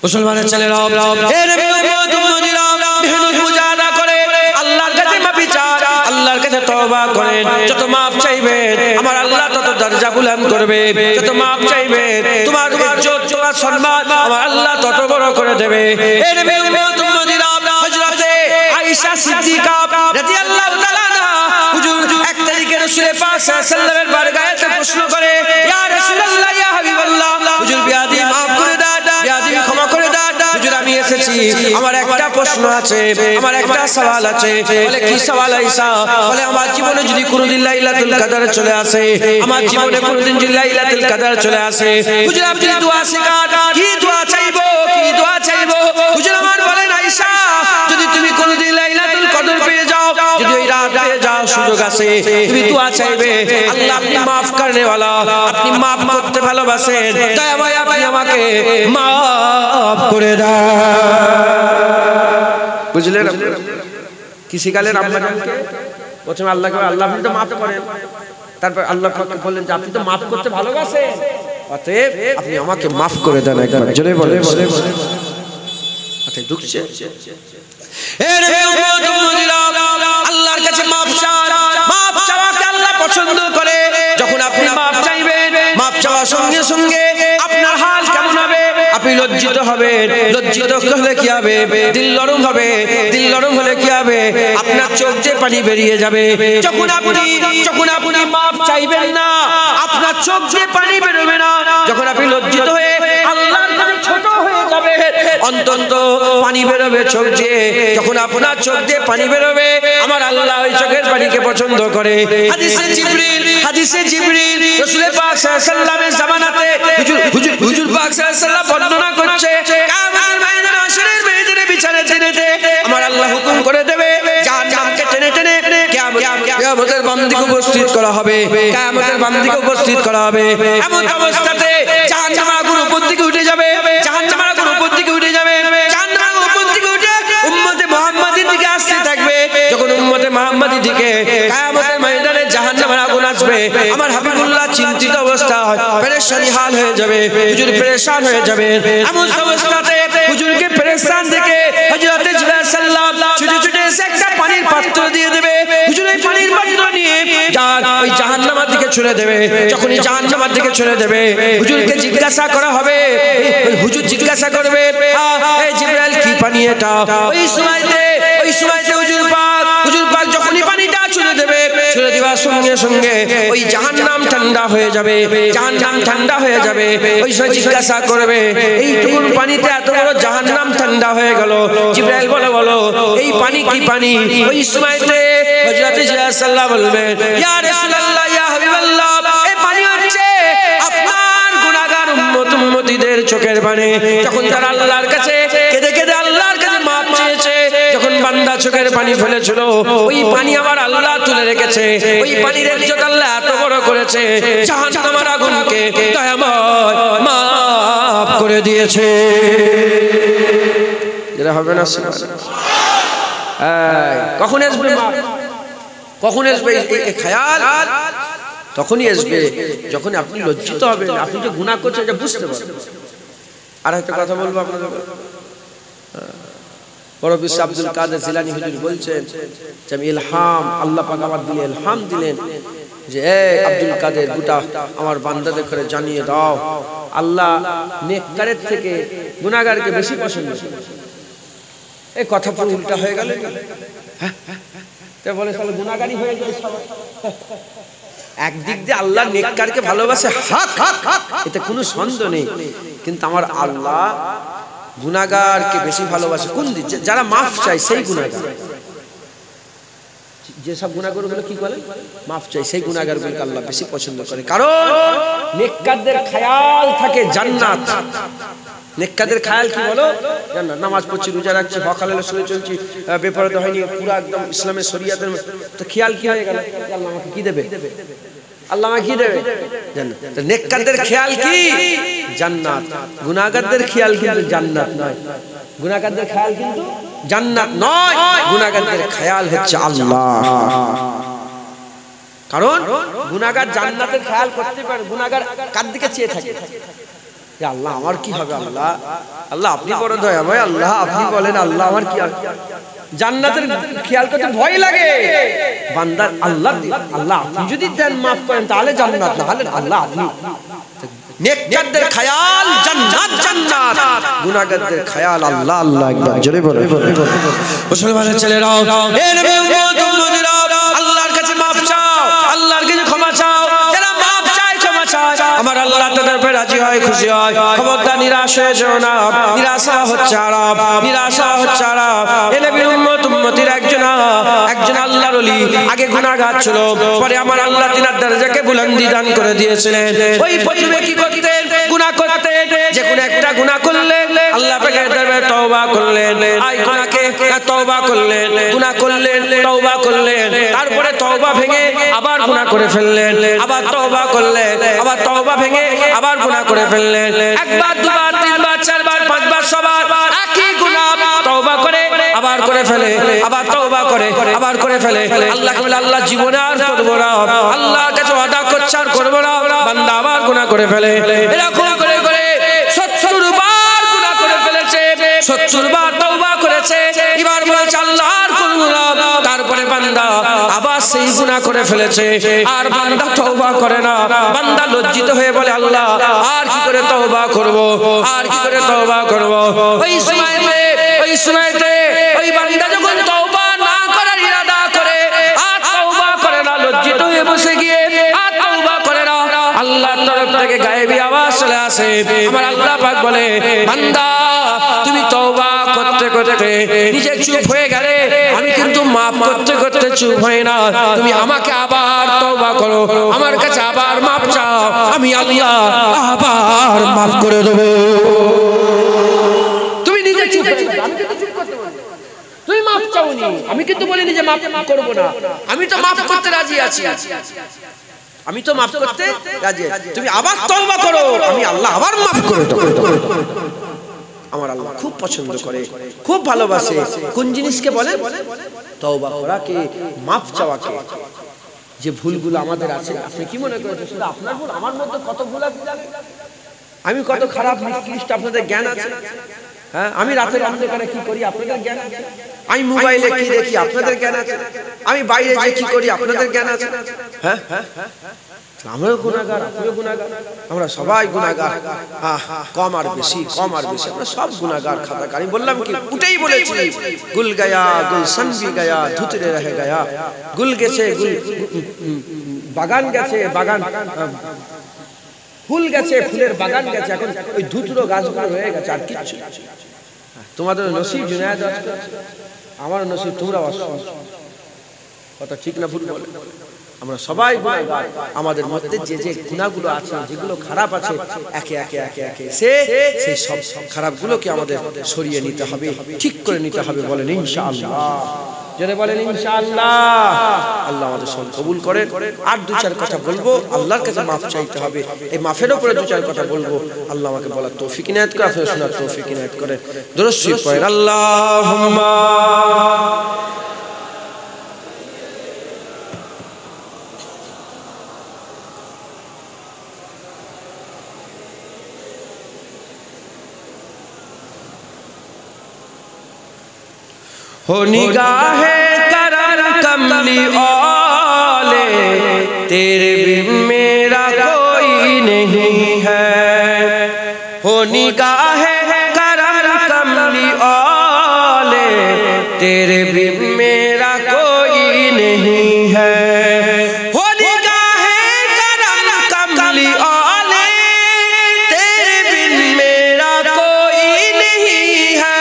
মুসলমানের ছেলেরা এর উম্মতিরা মেহনত মুজাহাদা করে আল্লাহর কাছে মাফি চান, আল্লাহর কাছে তওবা করেন। যত মাফ চাইবেন আমার আল্লাহ তত দরজা বুলন্দ করবে। যত মাফ চাইবেন তোমার ইজ্জত তোমার সম্মান আমার আল্লাহ তত বড় করে দেবে। এর উম্মতিরা হযরতে আয়েশা সিদ্দিকা রাদিয়াল্লাহু তাআলা আনহা হুজুর এক তারিখে রাসূল পাক সাল্লাল্লাহু আলাইহি ওয়াসাল্লামের বারগাহে প্রশ্ন করে, ইয়া রাসূলুল্লাহ ইয়া হাবিবাল্লাহ, হুজুর বিয়াদি মাফ করে দাও, বিয়াদি ক্ষমা করে দাও। হুজুর আমি এসেছি, আমার একটা প্রশ্ন আছে, আমার একটা সওয়াল আছে। বলে কি সওয়াল আয়েশা? বলে আমার জীবনে যদি কোনদিন লাইলাতুল কদর চলে আসে, আমার জীবনে কোনদিন যদি লাইলাতুল কদর চলে আসে, হুজুর আপনি দোয়া শিখান, কি দোয়া চাইবো, কি দোয়া চাইবো? হুজুর আমার বলেন আয়েশা, যদি তুমি কোনদিন লাইলাতুল কদর পেয়ে যাও, যদি ওই রাত পেয়ে যাও, সুযোগ আছে, তুমি দোয়া চাইবে আল্লাহ আপনি মাফ করনে वाला, আপনি মাফ করতে ভালোবাসেন, দয়াময় আপনি আমাকে মাফ করে দাও। বুঝলেন? কিসি কালের আপনাকে প্রথমে আল্লাহকে আল্লাহ আপনি তো মাফ করেন, তারপর আল্লাহ বললেন যে আপনি তো মাফ করতে ভালোবাসেন, অতএব আপনি আমাকে মাফ করে দেন। একবার জোরে বলে আচ্ছা ঢুকছে এর উম্মতিরা আল্লাহর কাছে মাফ চান, মাফ চাওয়াকে আল্লাহ পছন্দ করে। যখন আপনি মাফ চাইবেন, মাফ চাওয়ার সঙ্গে সঙ্গে আপনার হাল কেমন হবে? আপনি লজ্জিত হবেন, লজ্জিত হলে কি হবে? দিল নরম হবে, দিল নরম হলে কি হবে? আপনার চোখ দিয়ে পানি বেরিয়ে যাবে। যখন আপনি মাফ চাইবেন না, আপনার চোখ দিয়ে পানি বেরোবে না। যখন আপনি লজ্জিত হয়ে আল্লাহর কাছে ছোট হয়ে যাবে, অন্তত পানি বেরোবে চোখ দিয়ে। যখন আপনার চোখ দিয়ে পানি বেরোবে আমার আল্লাহ ওই চোখের পানিকে পছন্দ করে। হাদিসে জিবরিল রাসূল পাক সাল্লাল্লাহু আলাইহি ওয়াসাল্লামের জামানাতে হুজুর পাক সাল্লাল্লাহু আলাইহি ওয়াসাল্লাম বর্ণনা করছে, কিয়ামতের ময়দানে হাশরের ময়দানে বিচারে টেনে আমার আল্লাহ হুকুম করে দেবে জাহান্নামকে টেনে কিয়ামতের বান্দিকে উপস্থিত করা হবে, কিয়ামতের বান্দিকে উপস্থিত করা হবে। এমন অবস্থাতে জাহান্নামের আগুন উপর দিকে উঠে যাবে, জাহান্নামের আগুন উপর দিকে উঠে যাবে, জাহান্নামের উপর দিকে উঠে উম্মতে মুহাম্মাদির দিকে আসতে থাকবে। যখন উম্মতে মুহাম্মাদির দিকে কিয়ামতের ময়দানে জাহান্নামের আগুন আসবে, আমার হাবিবুল্লাহ চিন্তিত অবস্থা, পেরেশানি হাল হয়ে যাবে, হুজুর পেরেশান হয়ে যাবে। এমন অবস্থাতে হুজুরকে পেরেশান দেখে হযরত জিবরাইল সাল্লাল্লাহু ছুটে ছুটে এসে একটা পানির পাত্র দিয়ে দেবে। হুজুর এই পানির পাত্র নিয়ে ওই জাহান্নামের দিকে ছুঁড়ে দেবে। যখনই জাহান্নামের দিকে ছুঁড়ে দেবে, হুজুরকে জিজ্ঞাসা করা হবে, হুজুর জিজ্ঞাসা করবে, এই জিবরাইল কি পানি এটা? ওই সময়তে হুজুর পাক যখনই পানিটা ছুঁড়ে দেবে, ছুঁড়ে দেওয়ার সঙ্গে সঙ্গে ওই জাহান্নাম ঠান্ডা হয়ে যাবে, জাহান্নাম ঠান্ডা হয়ে যাবে। ওই সময় জিজ্ঞাসা করবে, এইটুকু পানিতে এত বড় জাহান্নাম ঠান্ডা হয়ে গেল, জিবরাইল বলো এই পানি কি পানি? ওই সময়তে হযরত জিবরাইল সাল্লাল্লাহু বলবেন, ইয়া রাসূলুল্লাহ ইয়া হাবিবাল্লাহ, এই পানি হচ্ছে আপনার গুনাহগার উম্মতিদের চোখের পানি। যখন তারা আল্লাহর কাছে কেঁদে কেঁদে আল্লাহর কাছে মাফ চেয়েছে, যখন বান্দা চোখের পানি ফেলেছিল, ওই পানি আমার আল্লাহ তুলে রেখেছে। ওই পানির ইজ্জত আল্লাহ এত বড় করেছে, জাহান্নামের আগুনকে দয়াময় মাফ করে দিয়েছে। যেটা হবে না কখন আসবে মাফ? কখন আসবে এই খেয়াল? তখনই আসবে যখন আপনি লজ্জিত হবেন, আপনি যে গুনাহ করছেন এটা বুঝতে পারবেন। আর একটা কথা বলবো আপনাদের, বড় পীর আব্দুল কাদের জিলানী হুজুর বলছেন যে আমি ইলহাম, আল্লাহ পাক আমার দিলে ইলহাম দিলেন যে এই আব্দুল কাদের গোটা আমার বান্দাদের করে জানিয়ে দাও, আল্লাহ নেককারের থেকে গুনাহগারকে বেশি পছন্দ করেন। এই কথা পুরো উল্টা হয়ে গেল। হ্যাঁ তে বলে তাহলে গুনাহগারই হয়ে গেল সবাই। একদিক দিয়ে আল্লাহ নেককারকে ভালোবাসে, এতে কোনো সন্দেহ নেই, কিন্তু আমার আল্লাহ গুনাহগারকে বেশি ভালোবাসে কোন দিক? যারা মাফ চায় সেই গুনাহগার, যেসব গুনাহগারগুলো কি বলে মাফ চাই, সেই গুনাহগারগুলোকে আল্লাহ বেশি পছন্দ করে। কারণ নেককারদের খেয়াল থাকে জান্নাত। নেককারদের খেয়াল কি বলো? জান্নাত। নামাজ পড়ছি, রোজা রাখছি, হক হালালের সঙ্গে চলছি, বেপরোয়া হয়নি, পুরো একদম ইসলামের শরিয়াতের, তো খেয়াল কি হয়ে গেল? আল্লাহ আমাকে কি দেবে? আল্লাহ আমাকে কি দেবে? জান্নাত। নেককারদের খেয়াল কি? জান্নাত। গুনাহগারদের খেয়াল কিন্তু জান্নাত নয়, গুনাহগারদের খেয়াল কিন্তু জান্নাত নয়, গুনাহগারদের খেয়াল হচ্ছে আল্লাহ। কারণ গুনাহগার জান্নাতের খেয়াল করতে পারে, গুনাহগার কার দিকে চেয়ে থাকে? আল্লাহ আমার কি হবে, আল্লাহ আল্লাহ আপনি বড় দয়া ভাই, আল্লাহ আপনি বলেন আল্লাহ আমার কি হবে। জান্নাতের খেয়াল করতে ভয় লাগে বান্দা। আল্লাহ আল্লাহ আপনি যদি দেন মাফ করেন তাহলে জান্নাত, না হলে আল্লাহ আপনি। নেককারদের খেয়াল জান্নাত জান্নাত, গুনাহগারদের খেয়াল আল্লাহ আল্লাহ। একবার জোরে বলেন। মুসলমানের ছেলেরাও, এ নবী উম্মত উম্মতিরা, আল্লাহর কাছে মাফ চাও, আল্লাহর কাছে ক্ষমা চাও। যারা মাফ চায় ক্ষমা চায় আমার আল্লাহ তাদের উপর রাজি হয়, খুশি হয়। খবরদার নিরাশ হয়ে যেও না, নিরাশা হচ্ছে আরাম, নিরাশা হচ্ছে আরাম। এ নবী উম্মত উম্মতির একজন আল্লাহর ওলি আগে গুনাহগার ছিল, পরে আমার আল্লাহ তিনার দরজাকে বুলন্দি দান করে দিয়েছিলেন। ওই প্রথমে কি করতেন? গুনাহ করতেন, যে কোনো একটা গুনাহ করলেন আল্লাহ পাকের দরবারে তওবা করলেন, আই গুনাহকে তওবা করলেন, গুনাহ করলেন তওবা করলেন, তারপরে তওবা ভেঙে আবার গুনাহ করে ফেললেন, আবার তওবা করলেন, আবার তওবা ভেঙে আবার গুনাহ করে ফেললেন। একবার দুবার তিনবার চারবার পাঁচবার সবার একই গুনাহ তওবা করে আবার করে ফেলে, আবার তওবা করে আবার করে ফেলে। আল্লাহকে বলে আল্লাহ জীবনে আর করব না, আল্লাহর কাছে ওয়াদা করছি আর করব না। বান্দা আবার গুনাহ করে ফেলে, এরকম করে করে 70 বার গুনাহ করে ফেলেছে, 70 বার তওবা করেছে, এবার বলছে আল্লাহ আর করব না। তারপরে বান্দা আবার সেই গুনাহ করে ফেলেছে, আর বান্দা তওবা করে না। বান্দা লজ্জিত হয়ে বলে আল্লাহ আর কি করে তওবা করব, আর কি করে তওবা করব। ওই সময়তে ওই বান্দা যখন তওবা না করার ইরাদা করে আর তওবা করে না, লজ্জিত হয়ে বসে গিয়ে আর তওবা করে না, আল্লাহর তরফ থেকে গায়েবী আওয়াজ চলে আসে। আমার আল্লাহ পাক বলে বান্দা তুমি তওবা করতে করতে নিজে চুপ হয়ে গেলে, আমি কিন্তু মাফ করতে করতে চুপ হই না। তুমি আমাকে আবার তওবা করো, আমার কাছে আবার মাফ চাও, আমি আল্লাহ আবার মাফ করে দেব। তুমি নিজে চুপ হয়ে গেলে, আমি কিন্তু চুপ করতে বলি, তুমি মাফ চাওনি, আমি কিন্তু বলিনি যে মাফ করব না, আমি তো মাফ করতে রাজি আছি, আমি তো মাফ করতে রাজি। তুমি আবার তওবা করো, আমি আল্লাহ আবার মাফ করে দেব। আমার আল্লাহ খুব পছন্দ করে, খুব ভালোবাসে কোন জিনিসকে বলেন? তওবা করাকে, মাফ চাওয়াকে। যে ভুলগুলো আমাদের আছে, আপনি কি মনে করেন শুধু আপনার ভুল? আমার মধ্যে কত ভুল আছে জানেন? আমি কত খারাপ নিকৃষ্ট, আপনাদের জ্ঞান আছে? হ্যাঁ, আমি রাতের অন্ধকারে কি করি আপনাদের জ্ঞান আছে? আমি মোবাইলে কি দেখি আপনাদের জ্ঞান আছে? আমি বাইরে যে কি করি আপনাদের জ্ঞান আছে? হ্যাঁ, আমরাও গুনাহগার, আপনিও গুনাহগার, আমরা সবাই গুনাহগার। কম আর বেশি, কম আর বেশি, আমরা সব গুনাহগার খাতাকার। আমি বললাম কি, উঠেই বলেছি, গুল গয়া গুলশন ভি গয়া ধুতরে রহে গয়া। গুল গেছে, গুল বাগান গেছে, বাগান ফুল গেছে, ফুলের বাগান গেছে, এখন ওই ধুতরো গাছগুলো রয়ে গেছে, আর কিচ্ছু। তোমাদের নসিব জুনায়েদ, আমার নসিব তোমরা অসুস্থ। কথা ঠিক না ভুল বলে? আমরা সবাই গুনাহগার। আমাদের মধ্যে যে যে গুনাহগুলো আছে, যেগুলো খারাপ আছে, একে একে একে একে সেই সব খারাপগুলোকে আমাদের সরিয়ে নিতে হবে, ঠিক করে নিতে হবে। বলেন ইনশাআল্লাহ, যারা বলেন ইনশাআল্লাহ। আল্লাহ আমাদের সব কবুল করেন। আর দু চার কথা বলবো, আল্লাহর কাছে মাফ চাইতে হবে। এই মাফের উপরে দু চার কথা বলবো, আল্লাহ আমাকে বলার তৌফিক ইনায়াত করে, আপনারা শোনার তৌফিক ইনায়াত করেন। দুরূদ শরীফ পড়েন, আল্লাহুম্মা हो निगाहे करर कमली औले, तेरे बिन मेरा कोई नहीं है। हो निगाहे करर कमली औले, तेरे बिन मेरा कोई नहीं है। हो निगाहे करर कमली औले, तेरे बिन मेरा कोई नहीं है।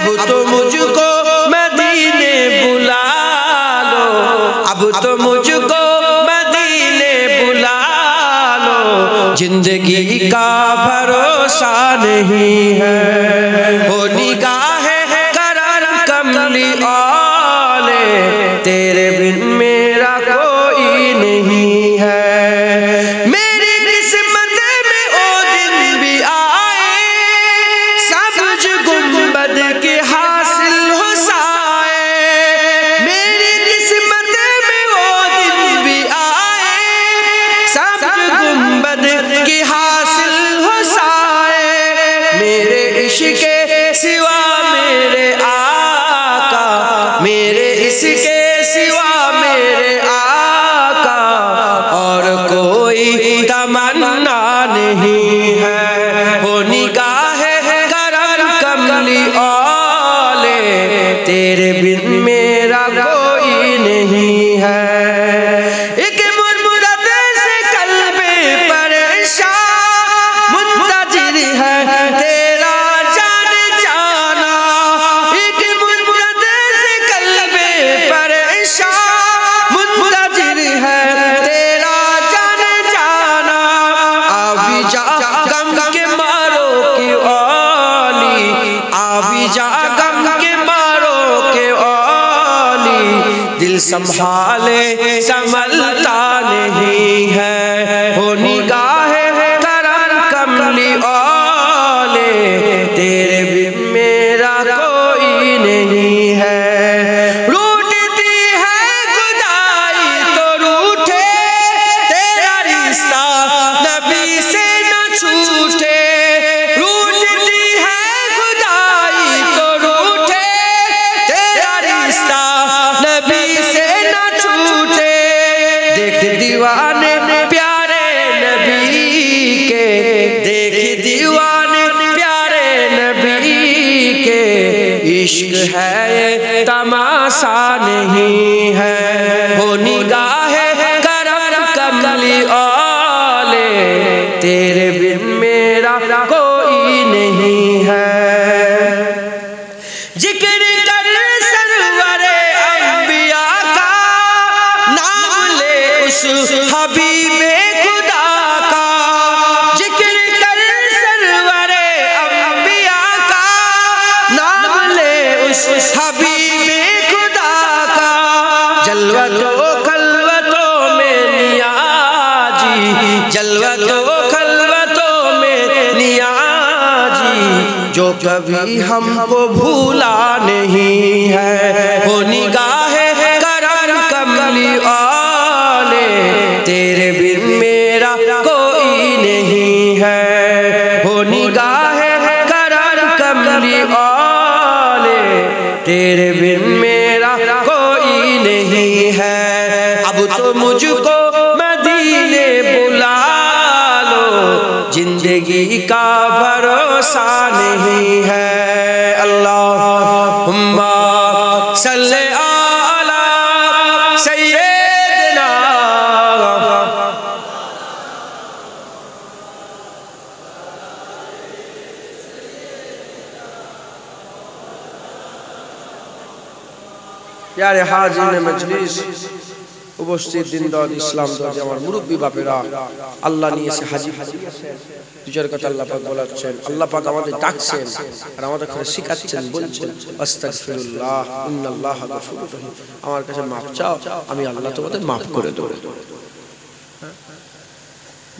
हो तो मुझको मदीने बुला लो, अब तो मुझको मदीने बुला लो, जिंदगी का भरोसा नहीं है। हो निगाहे करर कमली औले, तेरे बिन मेरा कोई नहीं है। मेरी किस्मत में ओ दिन भी आए, सब्ज गुंबद के हासिल हो साए, संभाले संभलता नहीं है, हो निगाह करम कमली वाले, तेरे बिन मेरा कोई नहीं है। रूठती है खुदाई तो रूठे, तेरा रिश्ता नबी से न छूटे। रूठती है खुदाई तो रूठे, तेरा रिश्ता नबी से न छूटे। देख दीवाने प्यारे नबी के, देख दीवाने प्यारे नबी के, इश्क है ये तमाशा नहीं है, हो निगाह करम कमली वाले, तेरे बिन मेरा कोई नहीं है। जिक्र कर सरवरे अंबिया का, नाम ले उस हबीबे खुदा का। जिक्र कर सरवरे अंबिया का, नाम ले उस हबीबे खुदा का। जलवतों खलवतों में नियाजी, जलवतों खलवतों में नियाजी, जो कभी हमको भूला नहीं है, हो निगाह करम कमली वाले, तेरे बिन मेरा कोई नहीं है, हो निगाह करम कमली वाले, तेरे बिन मेरा कोई नहीं है। अब तो मुझको मदीने बुला लो, जिंदगी का भरोसा नहीं है। अल्लाहुम्मा सल्ले अला सय्यिदना। प्यारे हाजिर मजलिस, উপস্থিত দিনদার ইসলাম দরজা আমার মুরব্বী বাপেরা, আল্লাহ নিয়েছে হাজির দুজার কথা আল্লাহ পাক বলাচ্ছেন, আল্লাহ পাক আমাদের ডাকছেন আর আমাদের কাছে শিখাচ্ছেন, বলছেন আস্তাগফিরুল্লাহ ইন্নাল্লাহা গফুরুর রহিম, আমার কাছে মাফ চাও, আমি আল্লাহ তোমাদের মাফ করে দেব।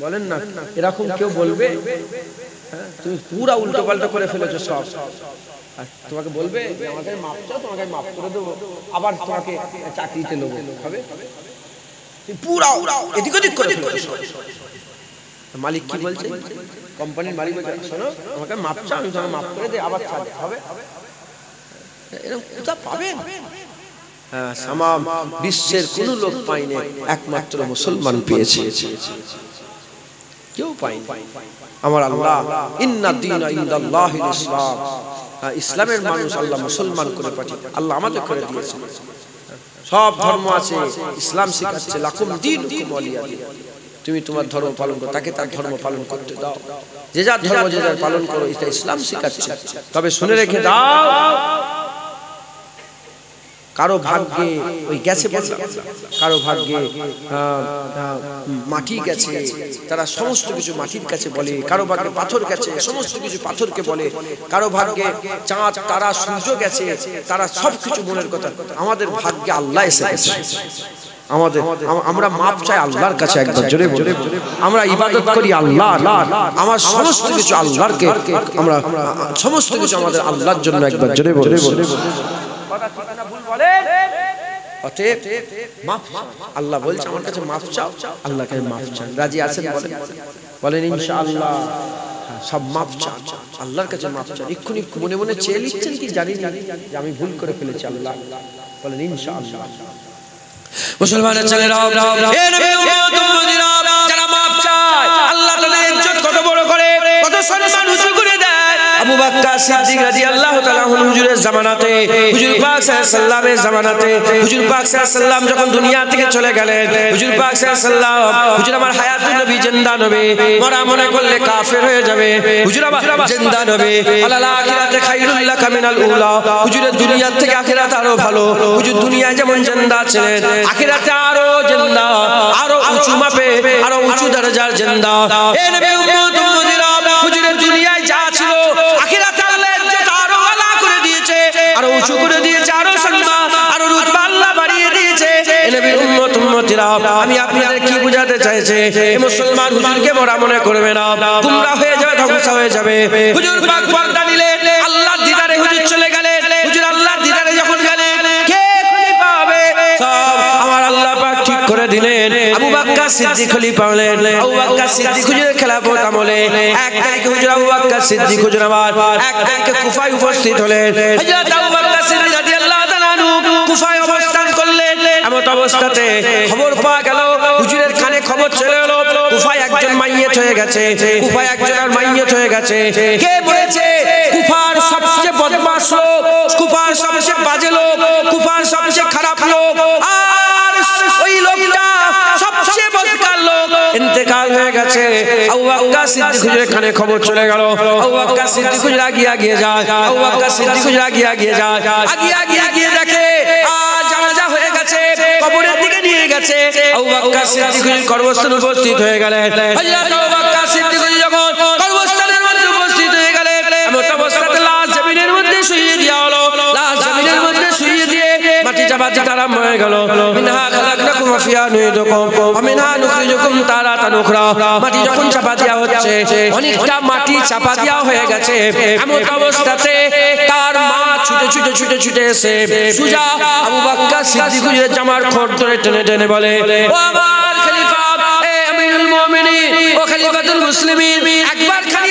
বলেন না এরকম কেউ বলবে? তুমি পুরা উল্টো পাল্টা করে ফেলেছো সব, তোমাকে বলবে আমাকে মাফ চাও, তোমাকে মাফ করে দেবো, আবার তোমাকে চাকরিতে নেবো, হবে? পুরা এদিক ওদিক করে ফেলেছো। মালিক কি বলছে? কোম্পানির মালিক বলছে শোনো আমাকে মাফ চাও, আমি তোমাকে মাফ করে দিই, আবার ছাড়, হবে? এরকম কোথা পাবেন? হ্যাঁ, সামাম বিশ্বের কোন লোক পায়নি, একমাত্র মুসলমান পেয়েছে, কেউ পায়নি। আমার আল্লাহ ইন্না দীনা ইনদাল্লাহিল ইসলাম, ইসলামের মানুষ আল্লাহ মুসলমান করে পাঠিয়ে আল্লাহ আমাদের করে দিয়েছে। সব ধর্ম আছে, ইসলাম শিখাচ্ছে লাকুম দীনুকুম ওয়ালিয়া দীন, তুমি তোমার ধর্ম পালন করো, তাকে তার ধর্ম পালন করতে দাও, যে যার ধর্ম যে যার পালন করো, এটা ইসলাম শিখাচ্ছে। তবে শুনে রেখে দাও, কারো ভাগ্যে ওই গেছে বললাম, কারো ভাগ্যে মাটি গেছে, তারা সমস্ত কিছু মাটির কাছে বলে, কারো ভাগ্যে পাথর গেছে, সমস্ত কিছু পাথরকে বলে, কারো ভাগ্যে চাঁদ তারা সূর্য গেছে, তারা সবকিছু মনের কথা। আমাদের ভাগ্যে আল্লাহ এসে গেছে, আমাদের আমরা মাপ চাই আল্লাহর কাছে, একবার জোরে বলে আমরা ইবাদত করি আল্লাহ, আমার সমস্ত কিছু আল্লাহকে, আমরা সমস্ত কিছু আমাদের আল্লাহর জন্য, একবার জোরে বলে অতএব মাফ, আল্লাহ বলছে আমার কাছে মাফ চাও, আল্লাহকে মাফ চান, রাজি আছেন? বলেন ইনশাআল্লাহ, সব মাফ চান, আল্লাহর কাছে মাফ চান। এক্ষুনি মনে মনে চেয়ে লিখছেন কি জানি না যে আমি ভুল করে ফেলেছি, আল্লাহ বলেন ইনশাআল্লাহ। মুসলমানের ছেলেরা, এ নবী উম্মত উম্মতিরা, যারা মাফ চায় আল্লাহ তাদের ইজ্জত কত বড় করে, কত সম্মান উঁচু করে দেয়। আবু বকর সিদ্দিক রাদিয়াল্লাহু তাআলা হুজুরের জামানাতে, হুজুর পাক সাল্লাল্লাহু আলাইহি ওয়াসাল্লামের জামানাতে, হুজুর পাক সাল্লাল্লাহু আলাইহি ওয়াসাল্লাম যখন দুনিয়া থেকে চলে গেলেন, হুজুর পাক সাল্লাল্লাহু আলাইহি ওয়াসাল্লাম, হুজুর আমার হায়াতুন নবী জিন্দা নবী, মরা মনে করলে কাফের হয়ে যাবে, হুজুর আমার জিন্দা নবী, আলাল আখিরাতে খায়রুল লাকা মিনাল উলা, হুজুরের দুনিয়া থেকে আখিরাত আরো ভালো, হুজুর দুনিয়ায় যেমন জিন্দা ছিলেন, আখিরাতে আরো জিন্দা, আরো উঁচু মাপে, আরো উঁচু দরজার জিন্দা। এ নবী উম্মত উম্মতিরা, হুজুরের দুনিয়ায় যা ছিল আখিরাতে আল্লাহ ইজ্জত আরো আলা করে দিয়েছে, আরো উঁচু করে দিয়েছে, আরো সম্মান, আরো রুতবা আল্লাহ বাড়িয়ে দিয়েছে। উম্মত উম্মতিরা, আমি আপনাদের কি বুঝাতে চাইছি, এই মুসলমান হুজুরকে বড় মনে করবে না, গুমরাহ হয়ে যাবে, ধ্বংস হয়ে যাবে। হুজুর পাক পর্দা নিলেন, আল্লাহর দিদারে হুজুর চলে গেলেন। হুজুর আল্লাহর দিদারে যখন গেলেন, কে খলিফা হবে সব আমার আল্লাহ পাক ঠিক করে দিলেন। আবু বকর সিদ্দিক খলিফা হলেন। আবু বকর সিদ্দিক হুজুরের খেলাফত আমলে 1 তারিখে হুজুর আবু বকর সিদ্দিক হুজুর আমার 1 তারিখে কুফায় উপস্থিত হলেন। হযরত আবু বকর সিদ্দিক রাদিয়াল্লাহু তাআলা আনহু কুফায় অবস্থান করলেন। এমন অবস্থাতে খবর পাওয়া গেল, হুজুরের কানে খবর চলে এলো, কুফায় একজন মাইয়িত হয়ে গেছে, কুফায় একজনের মাইয়িত হয়ে গেছে। কে মরেছে? কুফার সবচেয়ে বদমাশ লোক, কুফার সবচেয়ে বাজে লোক, কুফার সবচেয়ে খারাপ লোক, আর ওই লোকটা সবচেয়ে বদকার লোক ইন্তেকাল হয়ে গেছে। আবু বকর সিদ্দিক হুজুরের কানে খবর চলে গেল। আবু বকর সিদ্দিক হুজুর আগিয়ে যায়, আবু বকর সিদ্দিক হুজুর আগিয়ে যায়, আগিয়ে দেখে জানাজা হয়ে গেছে, কবরের দিকে নিয়ে গেছে। আবু বকর সিদ্দিক হুজুর কবরস্থানে উপস্থিত হয়ে গেলেন। হযরত আবু বকর সিদ্দিক হুজুর যখন কবরস্থানের মধ্যে উপস্থিত হয়ে গেলেন, এমন অবস্থাতে লাশ জমিনের মধ্যে শুইয়ে দেওয়া হলো। লাশ জমিনের মধ্যে শুইয়ে দিয়ে মাটি চাপাতে আরম্ভ হয়ে গেল। মিনহা খালাকনাকুম ওয়া ফিহা নুইদুকুম ওয়া মিনহা নুখরিজুকুম তারাতান উখরা। মাটি যখন চাপা দেওয়া হচ্ছে, অনেকটা মাটি চাপা দেওয়া হয়ে গেছে, এমন অবস্থাতে তার মা ছুটে এসে সুজা আবু বকর সিদ্দিক হুজুরের জামার খোঁট ধরে টেনে বলে, ও আমার খলিফা, এ আমিরুল মুমিনিন, ও খলিফাতুল মুসলিমিন, একবার খালি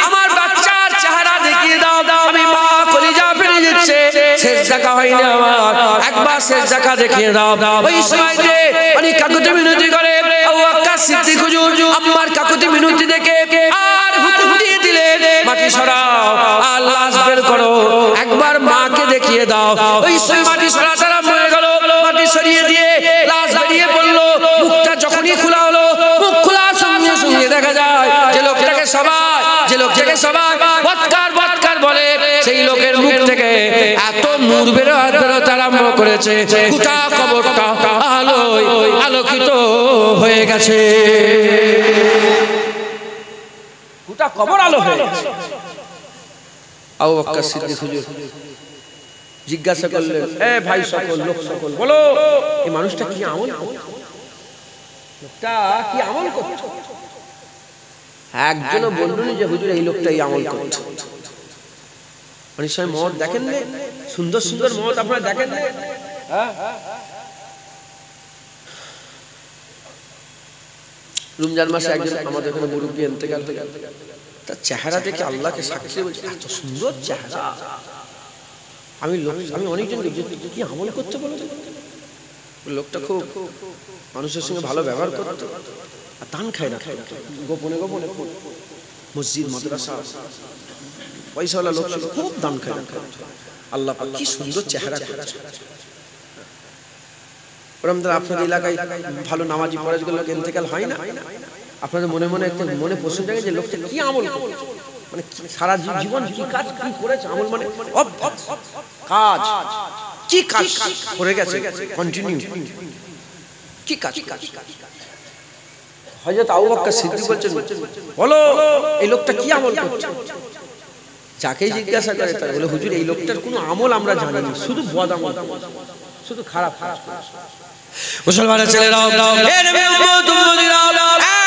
আমার বাচ্চার চেহারা দেখিয়ে দাও। আমি মা কলিজা ফেলে যাচ্ছে, শেষ দেখা হয়নি আমার, একবার শেষ দেখা দেখিয়ে দাও। ওই সময়তে অনেক কাকুতি মিনতি করে আবু বকর সিদ্দিক হুজুর আম্মার কাকুতি মিনতি দেখে আর হুকুম দিয়ে দিলেন, মাটি সরাও, আর লাশ বের করো, একবার মাকে দেখিয়ে দাও। ওই সময় মাটি সরাতে আরম্ভ হয়ে গেল। মাটি সরিয়ে দিয়ে লাশ বেরিয়ে পড়লো। মুখটা যখনই খোলা হলো, মুখ খোলার সঙ্গে সঙ্গে দেখা যায় যে লোকটাকে সবাই বৎকার বলে, সেই লোকের মুখ থেকে এত নূর বেরোতে আরম্ভ করেছে, গোটা কবরটা আলোয় আলোকিত হয়ে গেছে, গোটা কবর আলো হয়ে গেছে। আবু বকর সিদ্দিক হুজুর জিজ্ঞাসা করলেন, এ ভাই সকল, লোক সকল, বলো এই মানুষটা কি আমল করছে? একজনও বললেন যে হুজুর এই লোকটা এই আমল করছে। অনেক সময় মত দেখেন না, সুন্দর সুন্দর মত আপনারা দেখেন না, রমজান মাসে একজন আমাদের এখানে মুরব্বি ইন্তেকাল হয়ে গেল, তার চেহারা দেখে আল্লাহকে সাক্ষী বলছে, এত সুন্দর চেহারা। আমি অনেকজন কি আমল করতে বলো, লোকটা খুব মানুষের সঙ্গে ভালো ব্যবহার করতো, আর দান খায় না, গোপনে মসজিদ মাদ্রাসা পয়সাওয়ালা লোক খুব দান খায় না। আল্লাহ পাক কি সুন্দর চেহারা করেছে। আপনাদের এলাকায় ভালো নামাজি পড়াশগুলো ইন্তেকাল হয় না? আপনাদের মনে প্রশ্ন জাগে যে লোকটা কি আমল, মানে সারা জীবন কি কাজ কি করেছে, আমল মানে কাজ, কি কাজ করে গেছে, কন্টিনিউ কি কাজ। হযরত আবু বকর সিদ্দিক বলছেন, বলো এই লোকটা কি আমল করছে? যাকে জিজ্ঞাসা করে তারা বলে, হুজুর এই লোকটার কোনো আমল আমরা জানি না, শুধু বদ আমল, শুধু খারাপ। মুসলমানের ছেলেরাও, এ নবী উম্মত উম্মতিরাও,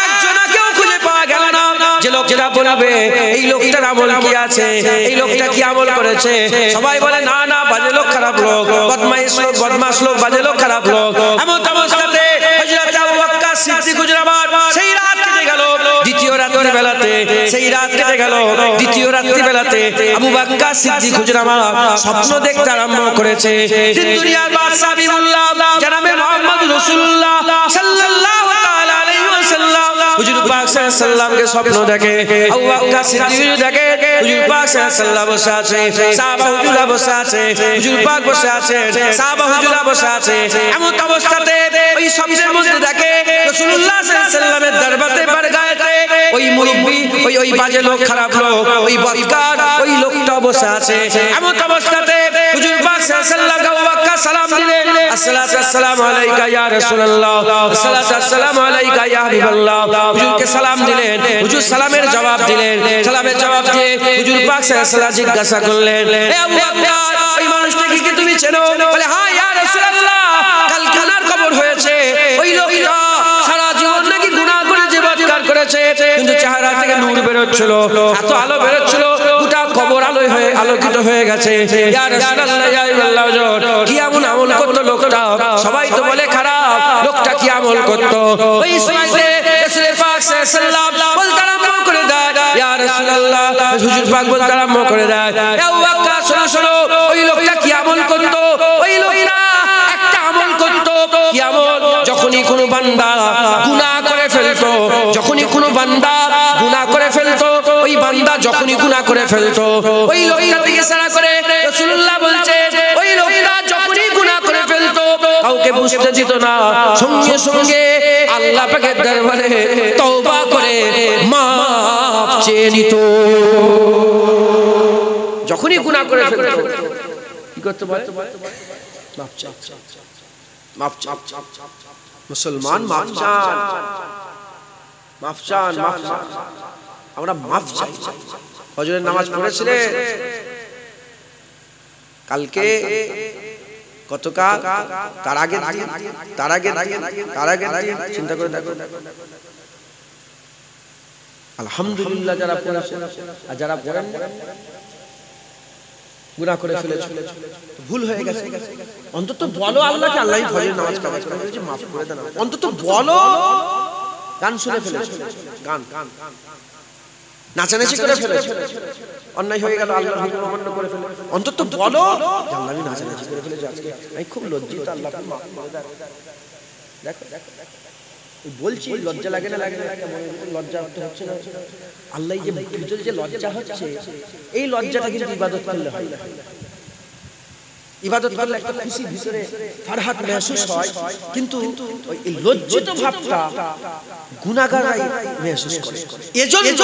একজনকেও খুঁজে পাওয়া গেল না যে লোকটা বলবে এই লোকটার আমল কি আছে, এই লোকটা কি আমল করেছে। সবাই বলে না, বাজে লোক, খারাপ লোক, বদমাশ লোক, বাজে লোক, খারাপ লোক। এমন অবস্থাতে হযরত আবু বকর সিদ্দিক হুজুর আমার সেই রাত কেটে গেল। দ্বিতীয় রাত্রি বেলাতে আবু বকর সিদ্দিক হুজুর আমার স্বপ্ন দেখতে আরম্ভ করেছে। দুনিয়ার বাদশা হাবিবুল্লাহ জনাবে মুহাম্মদ রাসূলুল্লাহ সাল্লাল্লাহু তাআলা আলাইহি ওয়াসাল্লাম হুজুর পাক সাল্লাল্লাহু আলাইহি ওয়াসাল্লামকে স্বপ্ন দেখে। আবু বকর সিদ্দিক দেখে হুজুর পাক সাল্লাল্লাহু আলাইহি ওয়াসাল্লাম বসে আছে, সাহাবা হুজুরা বসে আছে, হুজুর পাক বসে আছে, সাহাবা হুজুরা বসে আছে। এমন অবস্থাতে ওই স্বপ্নের মধ্যে দেখে রাসূলুল্লাহ সাল্লাল্লাহু আলাইহি ওয়াসাল্লামের দরবারে বারগাতে ওই মুরব্বি, ওই বাজে লোক, খারাপ লোক, ওই বদকার, ওই লোকটা বসে আছে। এমন অবস্থাতে হুজুর পাক সাল্লাল্লাহু আলাইহি ওয়াসাল্লাম আবু বকর সালাম দিলেন, আসসালাতু ওয়াসসালামু আলাইকা ইয়া রাসূলুল্লাহ, আসসালাতু ওয়াসসালামু আলাইকা ইয়া হাবিবাল্লাহ। হুজুরকে সালাম দিলেন, হুজুর সালামের জবাব দিলেন। সালামের জবাব দিয়ে হুজুর পাক সাল্লাল্লাহু আলাইহি ওয়াসাল্লাম জিজ্ঞাসা করলেন, এ আবু বকর, ওই মানুষটাকে কি তুমি চেনো? বলে, হ্যাঁ ইয়া রাসূলুল্লাহ, কাল কানার কবর বেরোচ্ছিল, এত আলো বেরোচ্ছিল, গোটা কবর আলোকিত হয়ে গেছে। ইয়া রাসূলুল্লাহ, ইয়া আল্লাহর কি এমন আমল করতো লোকটা? সবাই তো বলে খারাপ, লোকটা কি আমল করতো? ওই সময়তে রাসূল পাক সাল্লাল্লাহু আলাইহি ওয়াসাল্লাম বলতে আরম্ভ করে দেয়, ইয়া রাসূলুল্লাহ, হুজুর পাক বলতে আরম্ভ করে দেয়, এ ওয়াক্কা শোনো, ওই লোকটা কি আমল করতো? ওই লোকটা একটা আমল করতো। কি আমল? যখনই কোনো বান্দা গুনাহ করে ফেলতো, যখনই কোনো বান্দা গুনাহ করে ফেলতো, ওই বান্দা যখনই গুনাহ করে ফেলতো, ওই লোকটা থেকে ইশারা করে রাসূলুল্লাহ বলছে, ওই লোকটা যখনই গুনাহ করে ফেলতো কাউকে বুঝতে দিত না, সঙ্গে সঙ্গে আল্লাহ পাকের দরবারে তওবা করে মাফ চেয়ে নিত। যখনই গুনাহ করে ফেলতো কি করতে বলে? মাফ চাই, মাফ চাই। মুসলমান মাফ চান, মাফ চান, মাফ চান। আমরা মাফ চাই। ফজরের নামাজ পড়েছিলেন কালকে? গতকাল? তার আগে চিন্তা করে দেখো। আলহামদুলিল্লাহ যারা পড়েছেন আর যারা পড়েন গুনাহ করে ফেলেছে, ভুল হয়ে গেছে, অন্তত বলো আল্লাহকে, আল্লাহই ফজরের নামাজ কাজা করে বলেছে মাফ করে দেন। অন্তত বলো। গান শুনে ফেলেছে, গান নাচানাচি করে ফেলেছে, অন্যায় হয়ে গেল, আল্লাহর হুকুম অমান্য করে ফেলে, অন্তত বলো আল্লাহ আমি নাচানাচি করে ফেলেছি, আজকে আমি খুব লজ্জিত, আল্লাহকে মাফ করে দেন। দেখো বলছি লজ্জা লাগে না? লাগে না? লজ্জা হচ্ছে না? আল্লাহ যে ভিতরে যে লজ্জা হচ্ছে, এই লজ্জাটা কিন্তু ইবাদত করলে হয়। ইবাদত করলে একটা খুশি ভিতরে ফরহাত महसूस হয়, কিন্তু ওই লজ্জিত ভাবটা গুনাহগারই महसूस করে। এজন্য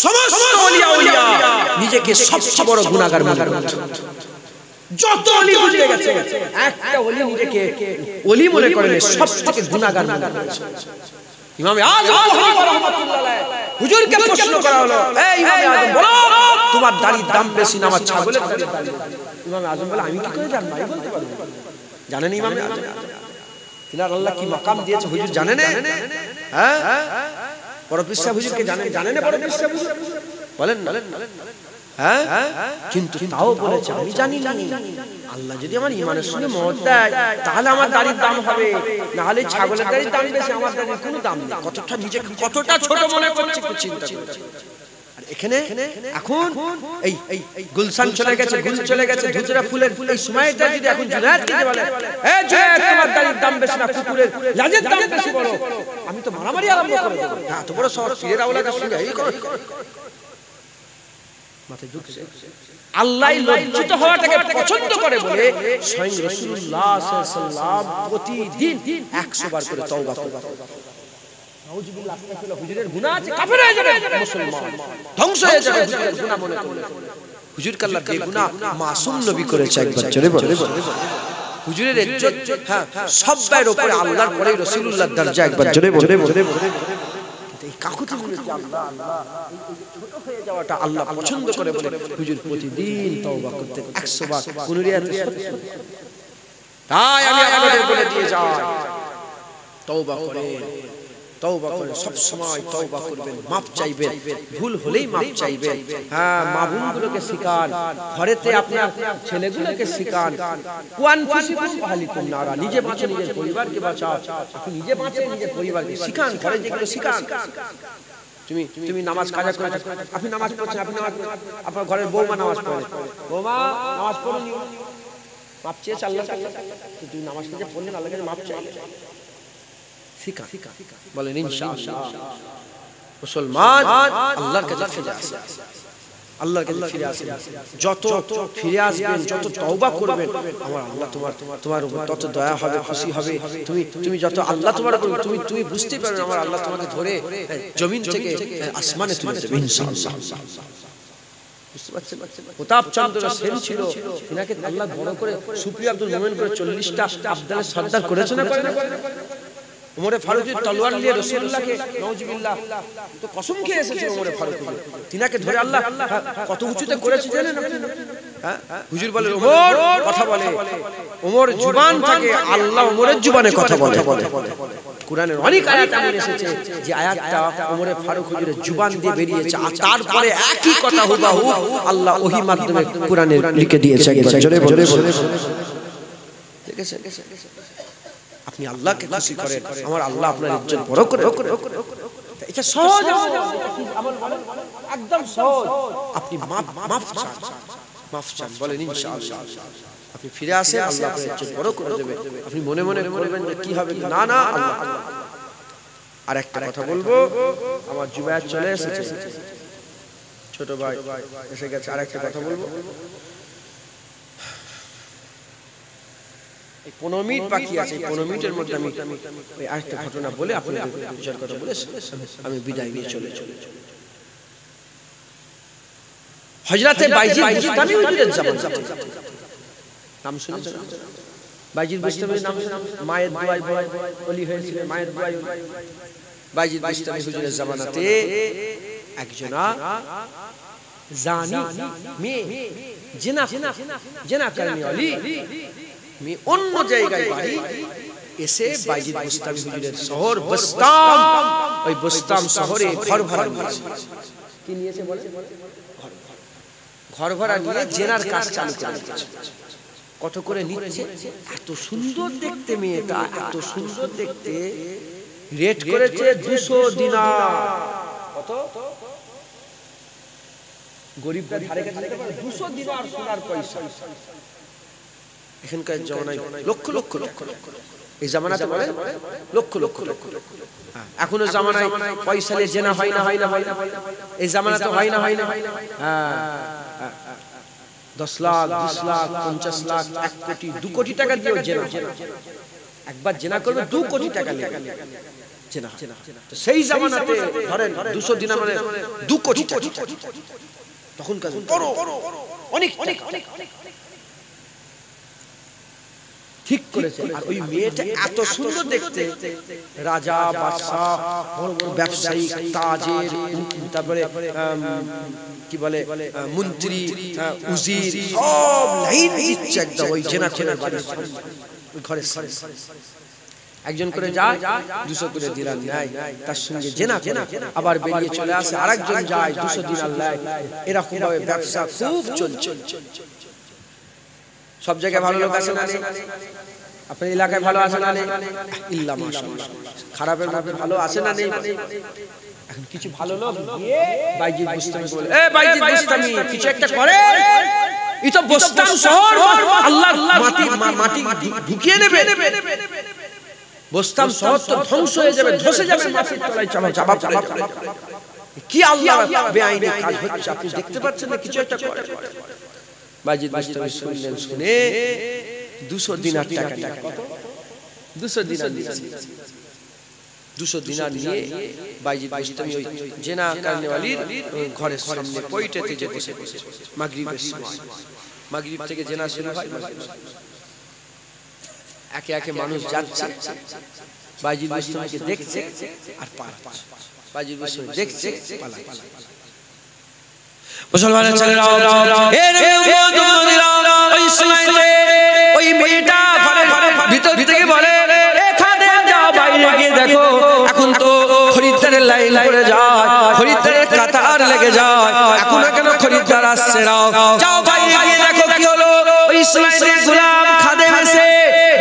সমস্ত ওলিয়া নিজেকে সবচেয়ে বড় গুনাহগার মনে করে। যত ওলি বুঝে গেছে, একটা ওলি নিজেকে ওলি মনে করে, সবথেকে গুনাহগার মনে করে। ইমাম আযম রাহমাতুল্লাহ আলাইহি হুজুরকে প্রশ্ন করা হলো, এই ইমাম আযম বলো তোমার দাড়ির দাম বেশি না আমার ছাগলের দাড়ির দাম? ইমাম আযম বলে আমি কি করে জানবো? আমি বলতে পারবো? জানেন ইমাম আযম তিনার আল্লাহ কি মাকাম দিয়েছে হুজুর জানেন? হ্যাঁ, বড় পীর সাহেব হুজুরকে জানেন না? বড় পীর সাহেব হুজুর বলেন না? হ্যাঁ, কিন্তু তাও বলেছে আমি জানি না। আল্লাহ যদি আমার ঈমানের সঙ্গে মত দেয় তাহলে আমার দাড়ির দাম হবে, না হলে ছাগলের দাড়ির দাম বেশি, আমার দাড়ির কোনো দাম নেই। কতটা নিজেকে কতটা ছোট মনে করছে একটু চিন্তা করছে। আর এখানে এখন এই গুলশান চলে গেছে, গুল চলে গেছে, ধুতরা ফুলের এই সময়টা যদি এখন জুনায়েদকে বলে, এই জুনায়েদ তোমার দাড়ির দাম বেশি না কুকুরের লাজের দাম বেশি বলো, আমি তো মারামারি আরম্ভ করে দেব। হ্যাঁ, এত বড় শহর পীরের আওলাদের সঙ্গে এই করে মাথায় ঢুকছে। আল্লাহ লজ্জিত হওয়াটাকে পছন্দ করে বলে স্বয়ং রাসূলুল্লাহ সাল্লাল্লাহু আলাইহি ওয়াসাল্লাম প্রতিদিন 100 বার করে তওবা করতেন। নাউজুবিল্লাহ, আস্তাগফিরুল্লাহ, হুজুরের গুনাহ আছে, কাফের হয়ে যাবে মুসলমান, ধ্বংস হয়ে যাবে হুজুরের গুনাহ মনে করলে। হুজুরকে আল্লাহ বেগুনাহ মাসুম নবী করেছে, একবার জোরে বলে। হুজুরের ইজ্জত হ্যাঁ সবার উপরে, আল্লাহর পরে রাসূলুল্লাহর দরজা, একবার জোরে বলে। এই কাকুতি মিনতি আল্লাহ ছোট হয়ে যাওয়াটা আল্লাহ পছন্দ করে বলে হুজুর প্রতিদিন তওবা করতেন 100 বার। কোন রিয়াত? তাই আমি আপনাদের বলে দিয়ে যাই, তওবা করেন, তওবা করেন, সব সময় তওবা করবেন, মাপ চাইবেন, ভুল হলেই মাপ চাইবেন। হ্যাঁ, মা বোনগুলোকে শিখান, ঘরেতে আপনার ছেলেগুলোকে শিখান, কোয়ান ফুসিকুম আহলিকুম নারা, নিজে বাঁচো, নিজের পরিবারকে বাঁচাও। আপনি নিজে বাঁচেন, নিজের পরিবারকে শিখান, ঘরে যেগুলো শিখান। তুমি নামাজ কাজা করে, আপনি নামাজ পড়ছেন, আপনি নামাজ, আপনার ঘরের বৌমা নামাজ পড়ে, বৌমা নামাজ পড়ুন, মাপ চেয়ে আল্লাহর কাছে, তুমি নামাজ কাজে পড়লেন, আল্লাহর কাছে মাপ চাইলেন, শিখা বলেন ইনশাআল্লাহ। মুসলমান আল্লাহর কাছে ফিরে আসে, আল্লাহর কাছে ফিরে আসে, যত ফিরে আসবেন, যত তওবা করবেন, আমার আল্লাহ তোমার উপর তত দয়া হবে, খুশি হবে। তুমি যত আল্লাহ তোমার তুমি বুঝতে পারবে, আমার আল্লাহ তোমাকে ধরে জমিন থেকে আসমানে তুলে দেবে ইনশাআল্লাহ। বুঝতে পারছেন? প্রতাপ চন্দ্র সেন ছিল, তিনাকে আল্লাহ বড় করে সুপ্রিয় আব্দুল মোমেন করে 40টা আব্দালের সর্দার করেছে না? ওমরে ফারুক তলোয়ার নিয়ে রাসূলুল্লাহকে নাউজুবিল্লাহ তো কসম খেয়ে এসেছে ওমরে ফারুক, তিনাকে ধরে আল্লাহ কত উঁচুতে করেছে জানেন আপনি? হ্যাঁ, হুজুর বলে ওমর কথা বলে, ওমর জুবান থাকে, আল্লাহ ওমরের জুবানে কথা বলে। কোরআনের অনেক আয়াত এমন এসেছে যে আয়াতটা ওমর ফারুক হুজুরের জুবান দিয়ে বেরিয়েছে, আর তারপরে একই কথা হুবহু আল্লাহ ওহী মাধ্যমে কোরআনে লিখে দিয়েছে। জোরে জোরে বলে দেখেছেন? আপনি আল্লাহকে খুশি করেন, আমার আল্লাহ আপনার ইজ্জত বড় করে। এটা সহজ আমল, একদম সহজ। আপনি মাফ চান, বলেন ইনশাআল্লাহ। আপনি ফিরে আসেন, আল্লাহ আপনার ইজ্জত বড় করে দেবে। আপনি মনে মনে করবেন যে কি হবে, না না আল্লাহ। আর একটা কথা বলবো, আমার জুবায়েত চলে এসেছে, ছোট ভাই এসে গেছে। আর একটা কথা বলবো, 15 মিনিট বাকি আছে। 15 মিনিটের মধ্যে আমি ওই আরেকটা ঘটনা বলে আপনাদের বিচার কথা বলে আমি বিদায় নিয়ে চলে। হযরতে বাইজিদ বুস্তামি হুজুরের জামানা, নাম শুনেছেন? বাইজিদ বুস্তামির নাম মায়ের দোয়ায় ওলি হয়েছিল, মায়ের দোয়ায়। বাইজিদ বুস্তামি হুজুরের জামানাতে একজনা জানি মেয়ে, জিনাকারী ওলি মেয়ে অন্য জায়গায় বাড়ি এসে বাইজিদ বুস্তামি হুজুরের শহর বস্তাম, ওই বস্তাম শহরে ঘর ভাড়া নিয়েছে। কি নিয়েছে বলে? ঘর ভাড়া নিয়ে জেনার কাজ চালু করেছে। কত করে নিচ্ছে? এত সুন্দর দেখতে মেয়েটা, এত সুন্দর দেখতে, রেট করেছে 200 দিনার। কত? গরিবদের ধারে কাছে 200 দিনার সোনার পয়সা। এখানকার জামানায় লক্ষ লক্ষ লক্ষ, এই জামানাতে বলে লক্ষ লক্ষ লক্ষ। এখনো জামানায় পয়সা নিয়ে জেনা হয় না, এই জামানাতে হয় না। 10 লাখ 20 লাখ 50 লাখ 1 কোটি 2 কোটি টাকা দিয়ে জেনা, একবার জেনা করবে 2 কোটি টাকা নিয়ে জেনা। তো সেই জামানাতে ধরেন 200 দিনার মানে 2 কোটি টাকা, তখনকার বড় অনেক ঠিক করেছে। আর ওই মেয়েটা এত সুন্দর দেখতে, রাজা বাদশা বড় বড় ব্যবসায়ী তাজের, তারপরে কি বলে মন্ত্রী উজির সব লাইন দিচ্ছে একদম ওই জেনা বাড়ি ঘরে। একজন করে যায় 200 করে দিনার নেয়, তার সঙ্গে জেনা আবার বেরিয়ে চলে আসে। আরেকজন যায় 200 দিনার নেয়। এরকম ভাবে ব্যবসা খুব চলছে। সব জায়গায় ভালো লোক আছে না? আপনার এলাকায় ভালো আছে না? ইল্লা মাশাআল্লাহ। খারাপের মধ্যে ভালো আছে না? নেই। এখন কিছু ভালো লোক গিয়ে বাইজিদ বুস্তামি বলে, এ বাইজিদ বুস্তামি কিছু একটা করে, এই তো বস্তাম শহর আল্লাহ মাটি ঢুকিয়ে নেবে, বস্তাম শহর তো ধ্বংস হয়ে যাবে, ধসে যাবে, মাটির তলায় চাপা পড়ে। কি আল্লাহ বেআইনি কাজ হচ্ছে, আপনি দেখতে পাচ্ছেন না? কিছু একটা করে। বাইজিদ বুস্তামি শুনলেন, শুনে 200 দিনার টাকা, কত? 200 দিনার দিয়েছে। 200 দিনার নিয়ে বাইজিদ বুস্তামি ওই জেনা কারনেওয়ালির ঘরের সামনে পয়টাতে যেতে মাগরিবের সময়। মাগরিব থেকে জেনা শুরু হয়। একে একে মানুষ যাচ্ছে, বাইজিদ বুস্তামিকে দেখছে আর পালাচ্ছে। বাইজিদ বুস্তামি দেখছে, পালাচ্ছে। মুসলমানের ছেলেরা, ওই সময়তে ওই মেয়েটা ঘরের ভিতর থেকে বলে, খাদেম যাও বাইরে গিয়ে দেখো, এখন তো খরিদ্দারের লাইন পড়ে যায়, খরিদ্দারের কাতার লেগে যায়, এখনো কেন খরিদ্দার আসছে না? যাও বাইরে গিয়ে দেখো কি হলো। ওই সময়তে গোলাম খাদেম এসে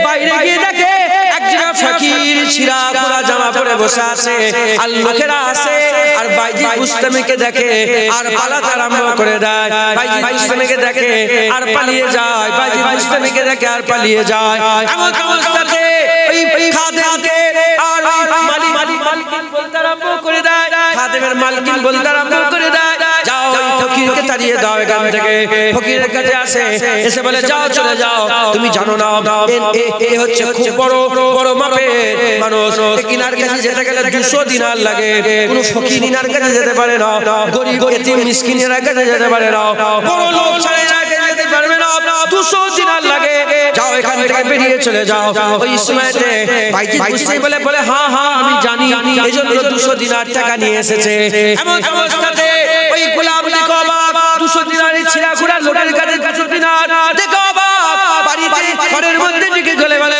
বাইরে গিয়ে দেখে একজন ফকির ছিঁড়া খোলা জামা পরে বসে আছে, আর লোকেরা আসে আর বাইজিদ বুস্তামিকে দেখে আর পালাতে আরম্ভ করে দেয়। বাইজিদ বুস্তামিকে দেখে আর পালিয়ে যায়, বাইজিদ বুস্তামিকে দেখে আর পালিয়ে যায়। এমন অবস্থাতে ওই খাদেমকে আর মালিকিন বলতে আরম্ভ করে দেয়, খাদেমের মালিকিন বলতে আরম্ভ করে দেয়, যাও ওই ফকিরকে তাড়িয়ে দাও এখান থেকে। ফকিরের কাছে আসে, এসে বলে, যাও চলে যাও, তুমি জানো না এ হচ্ছে খুব বড় মাপের মানুষ, কিনার কাছে যেতে গেলে 200 দিনার লাগে, কোন ফকিরিনার কাছে যেতে পারে না, গরিব এতিম মিসকিনের কাছে যেতে পারে না, বড় লোক ছাড়া যেতে পারবে না, 200 দিনার লাগে, যাও এখান থেকে বেরিয়ে চলে যাও। ওই সময়তে বাইজিদ বুস্তামি বলে, হ্যাঁ আমি জানি, এজন্য 200 দিনার টাকা নিয়ে এসেছে। এমন অবস্থাতে ওই গোলাম দেখো অবাক, 200 দিনারের ছিঁড়া খোলা লোকের কাছে 200 দিনার দেখো অবাক, বাড়িতে ঘরের মধ্যে ঢুকে গেলে বলে,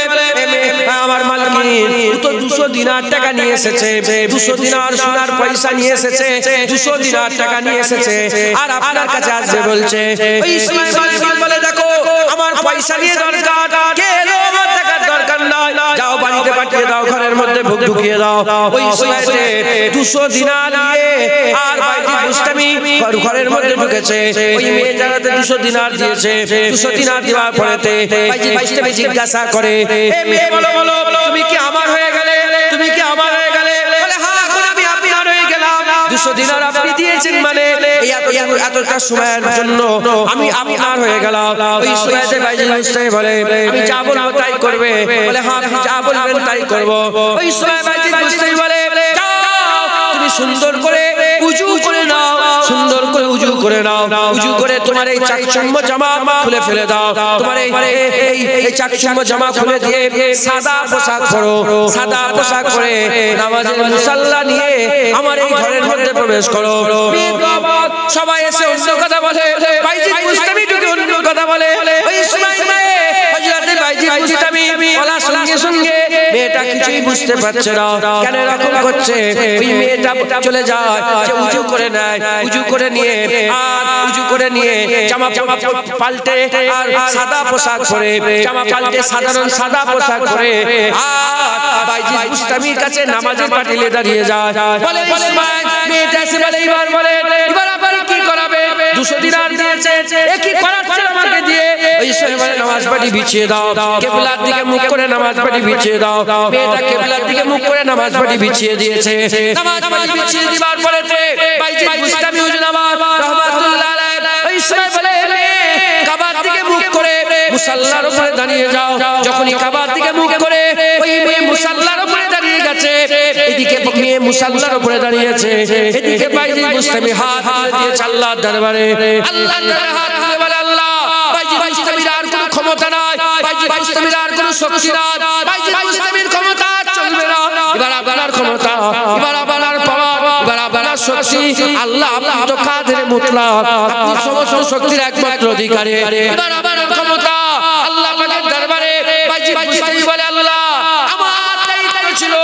আমার মালিকিন তো 200 দিনার টাকা নিয়ে এসেছে, 200 দিনার সোনার পয়সা নিয়ে এসেছে, 200 দিনার টাকা নিয়ে এসেছে, আর আপনার কাছে আসবে বলছে। ওই সময় মালিক বলে দেখো আমার পয়সা নিয়ে দরকার, কে এলো আমার টাকার দরকার নাই, যাও বাড়িতে পাঠিয়ে দাও, ঘরের মধ্যে ঢুকিয়ে দাও। ওই সময়তে 200 দিনার নিয়ে আর বাইজিদ বুস্তামি ঘরের মধ্যে ঢুকেছে। ওই মেয়েটাকে 200 দিনার দিয়েছে, 200 দিনার দেওয়ার পরেতে বাইজিদ বুস্তামি জিজ্ঞাসা করে, এ মেয়ে বলো বলো তুমি কি আমার হয়ে গেলে, তুমি কি আমার হয়ে গেলে? বলে হ্যাঁ এখন আমি আপনার হয়ে গেলাম, 200 দিনার আপনি দিয়েছেন মানে এতটা সময়ের জন্য আমি আপনার হয়ে গেলাম। ওই সময়তে বাইজিদ বুস্তামি বলে আমি যা বলবো তাই করবে? বলে হ্যাঁ আপনি যা বলবেন তাই করব। ওই সময় বাইজিদ বুস্তামি বলে তুমি সুন্দর করে উজু করে নাও, সুন্দর করে উজু করে নাও, উজু করে তোমার এই চাকচম্য জামা খুলে ফেলে দাও, তোমার এই চাকচম্য জামা খুলে দিয়ে সাদা পোশাক পরো, সাদা পোশাক পরে নামাজের মুসাল্লা নিয়ে আমার এই ঘরের মধ্যে প্রবেশ করো। সবাই এসে অন্য কথা বলে, বাইজিদ বুস্তামি ঢুকে অন্য কথা বলে। ওই সময় হযরত বাইজিদ বুস্তামি বলার সঙ্গে সঙ্গে মেয়েটা কিছুই বুঝতে পারছে না কেন এরকম করছে। ওই মেয়েটা চলে যায়, যে উজু করে নেয়, উজু করে নিয়ে আর উজু করে নিয়ে জামা পাল্টে আর সাদা পোশাক পরে, জামা পাল্টে সাধারণ সাদা পোশাক পরে আর বাইজিদ বুস্তামির কাছে নামাজের পাটিলে দাঁড়িয়ে যায়। বলে ইসমাইল মেয়েটা এসে বলে এবার আপনি কি করাবে? 200 দিনার দিয়েছে, এ কি করাচ্ছে আমাকে দিয়ে? ওই সময় বলে নামাজ পাটি বিছিয়ে দাও, কিবলার দিকে মুখ করে নামাজ পাটি বিছিয়ে দাও। মেয়েটা কিবলার দিকে মুখ করে নামাজ পাটি বিছিয়ে দিয়েছে। নামাজ পাটি বিছিয়ে দিবার পরেতে বাইজিদ বুস্তামি হুজুর আমার রাহমাতুল্লাহ আলাইহি ওই সময় বলে কাবার দিকে মুখ করে মুসাল্লার উপরে দাঁড়িয়ে যাও। যখনই কাবার দিকে মুখ করে ওই মেয়ে মুসাল্লার উপরে দাঁড়িয়ে গেছে, এদিকে মেয়ে মুসাল্লার উপরে দাঁড়িয়েছে, এদিকে বাইজিদ বুস্তামি হাত দিয়েছে আল্লাহর দরবারে। আল্লাহর দরবারে হাত তুলে বলে আল্লাহ বাইজিদ বুস্তামির আর কোনো ক্ষমতা নাই, বাইজিদ বুস্তামির আর কোনো শক্তি নাই, বাইজিদ বুস্তামির ক্ষমতা চলবে না, এবার আপনার ক্ষমতা, এবার আপনার পাওয়ার, এবার আপনার শক্তি। আল্লাহ আপনি তো কাদের মুতলাক, আপনি সমস্ত শক্তির একমাত্র অধিকারী, এবার আপনার ক্ষমতা। আল্লাহ পাকের দরবারে বাইজিদ বুস্তামি বলে আল্লাহ আমার দায়িত্ব ছিল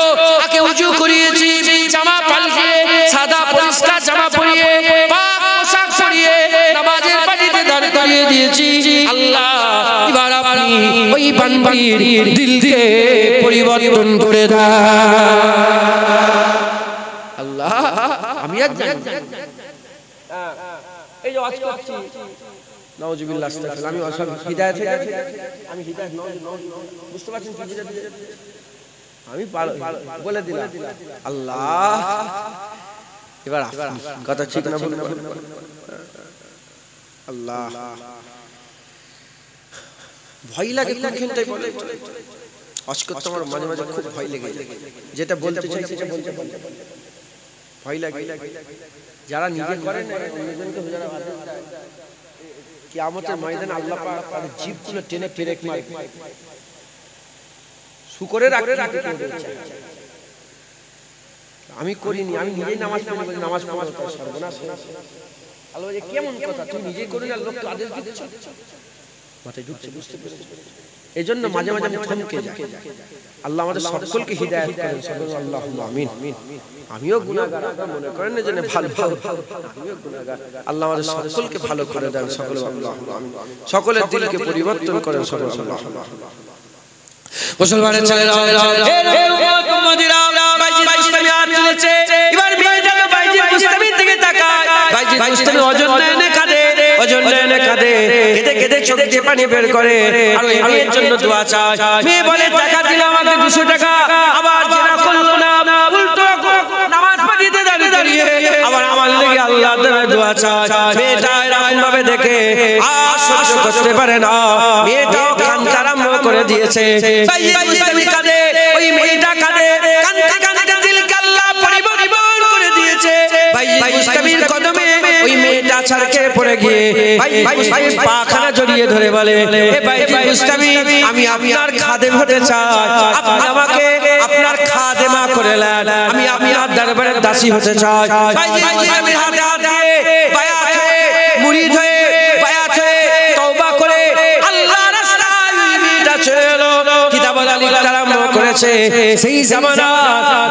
আগে উজু করিয়েছি, জামা পাল্টিয়ে সাদা পরিষ্কার জামা পরিয়ে পাক পোশাক পরিয়ে নামাজের পাটিতে দাঁড় করিয়ে দিয়েছি। আল্লাহ এবার আপনি ওই বান্দির দিলকে পরিবর্তন করে দাও। আল্লাহ আমি আজ জানি এই যে ওয়াজ করছি নাউজুবিল্লাহ আস্তাগফিরুল্লাহ, আমি অসব হিদায়াত আমি হিদায়াত বুঝতে পারছেন কি হিদায়াত আমি বলে দিলাম। আল্লাহ এবার কথা ঠিক না বলুন। আল্লাহ ভয় লাগে কোনখানটায় বলে আজকে তো আমার মাঝে মাঝে খুব ভয় লেগে যায়, যেটা বলতে চাই সেটা বলতে ভয় লাগে। যারা নিজে করেন অন্যজনকে যারা কিয়ামতের ময়দানে আল্লাহ পাক তার জিভগুলো টেনে পেরেক মারে, শুকরের আকৃতি করে দিয়েছে। আমি করিনি, আমি নিজেই নামাজ পড়তে সর্বনাশ। আল্লাহ বলে কেমন কথা, তুই নিজেই করিস আর লোককে আদেশ দিচ্ছিস, মাথায় ঢুকছে বুঝতে পেরেছিস। এইজন্য মাঝে মাঝে আমি থমকে যাই। আল্লাহ আমাদের সকলকে হিদায়াত করেন, সকলে আল্লাহুম্মা আমিন। আমিও গুনাহগার, মনে করেন না যে ভালো, আমিও গুনাহগার। আল্লাহ আমাদের সকলকে ভালো করে দেন, সকলে আল্লাহুম্মা আমিন। সকলের দিলকে পরিবর্তন করেন, সকলে আল্লাহুম্মা আমিন। মুসলমানের ছেলেরা বাইজিদ বুস্তামি হাত তুলেছে, এবার মেয়েটা তো বাইজিদ বুস্তামির দিকে তাকায়। বাইজিদ বুস্তামি অজন নয়নে কাঁদে, অজন নয়নে কাঁদে, কেঁদে কেঁদে চোখ দিয়ে পানি বের করে আর ওই মেয়ের জন্য দোয়া চায়। মেয়ে বলে টাকা দিলাম আমাকে 200 টাকা, আবার জেনা করলো না, উল্টো নামাজ পড়িতে দাঁড়িয়ে আবার আমার লেগে আল্লাহ তাআলা দোয়া চায়। মেয়েটা এরকম ভাবে দেখে আর সহ্য করতে পারে না, মেয়েটাও কান্না আরম্ভ করে দিয়েছে। বাইজিদ বুস্তামি কাঁদে, ওই মেয়েটা কাঁদে, কাঁদতে কাঁদতে দিলকে আল্লাহ পরিবর্তন করে দিয়েছে। বাইজিদ বুস্তামির কদমে ওই মেয়েটা ছাড়কে পড়ে গিয়ে বাইজিদ বুস্তামির পাখানা জড়িয়ে ধরে বলে, এ বাইজিদ বুস্তামি আমি আপনার খাদেম হতে চাই, আপনি আমাকে আপনার খাদেমা করে নেন, আমি আপনার দরবারের দাসী হতে চাই। বাইজিদ বুস্তামির হাতে হাত দিয়ে বায়াত হয়ে মুরিদ হয়ে বায়াত হয়ে তওবা করে আল্লাহর রাস্তায় মেয়েটা চলে এলো, কিতাব আলী আরম্ভ করে করেছে সেই জামানা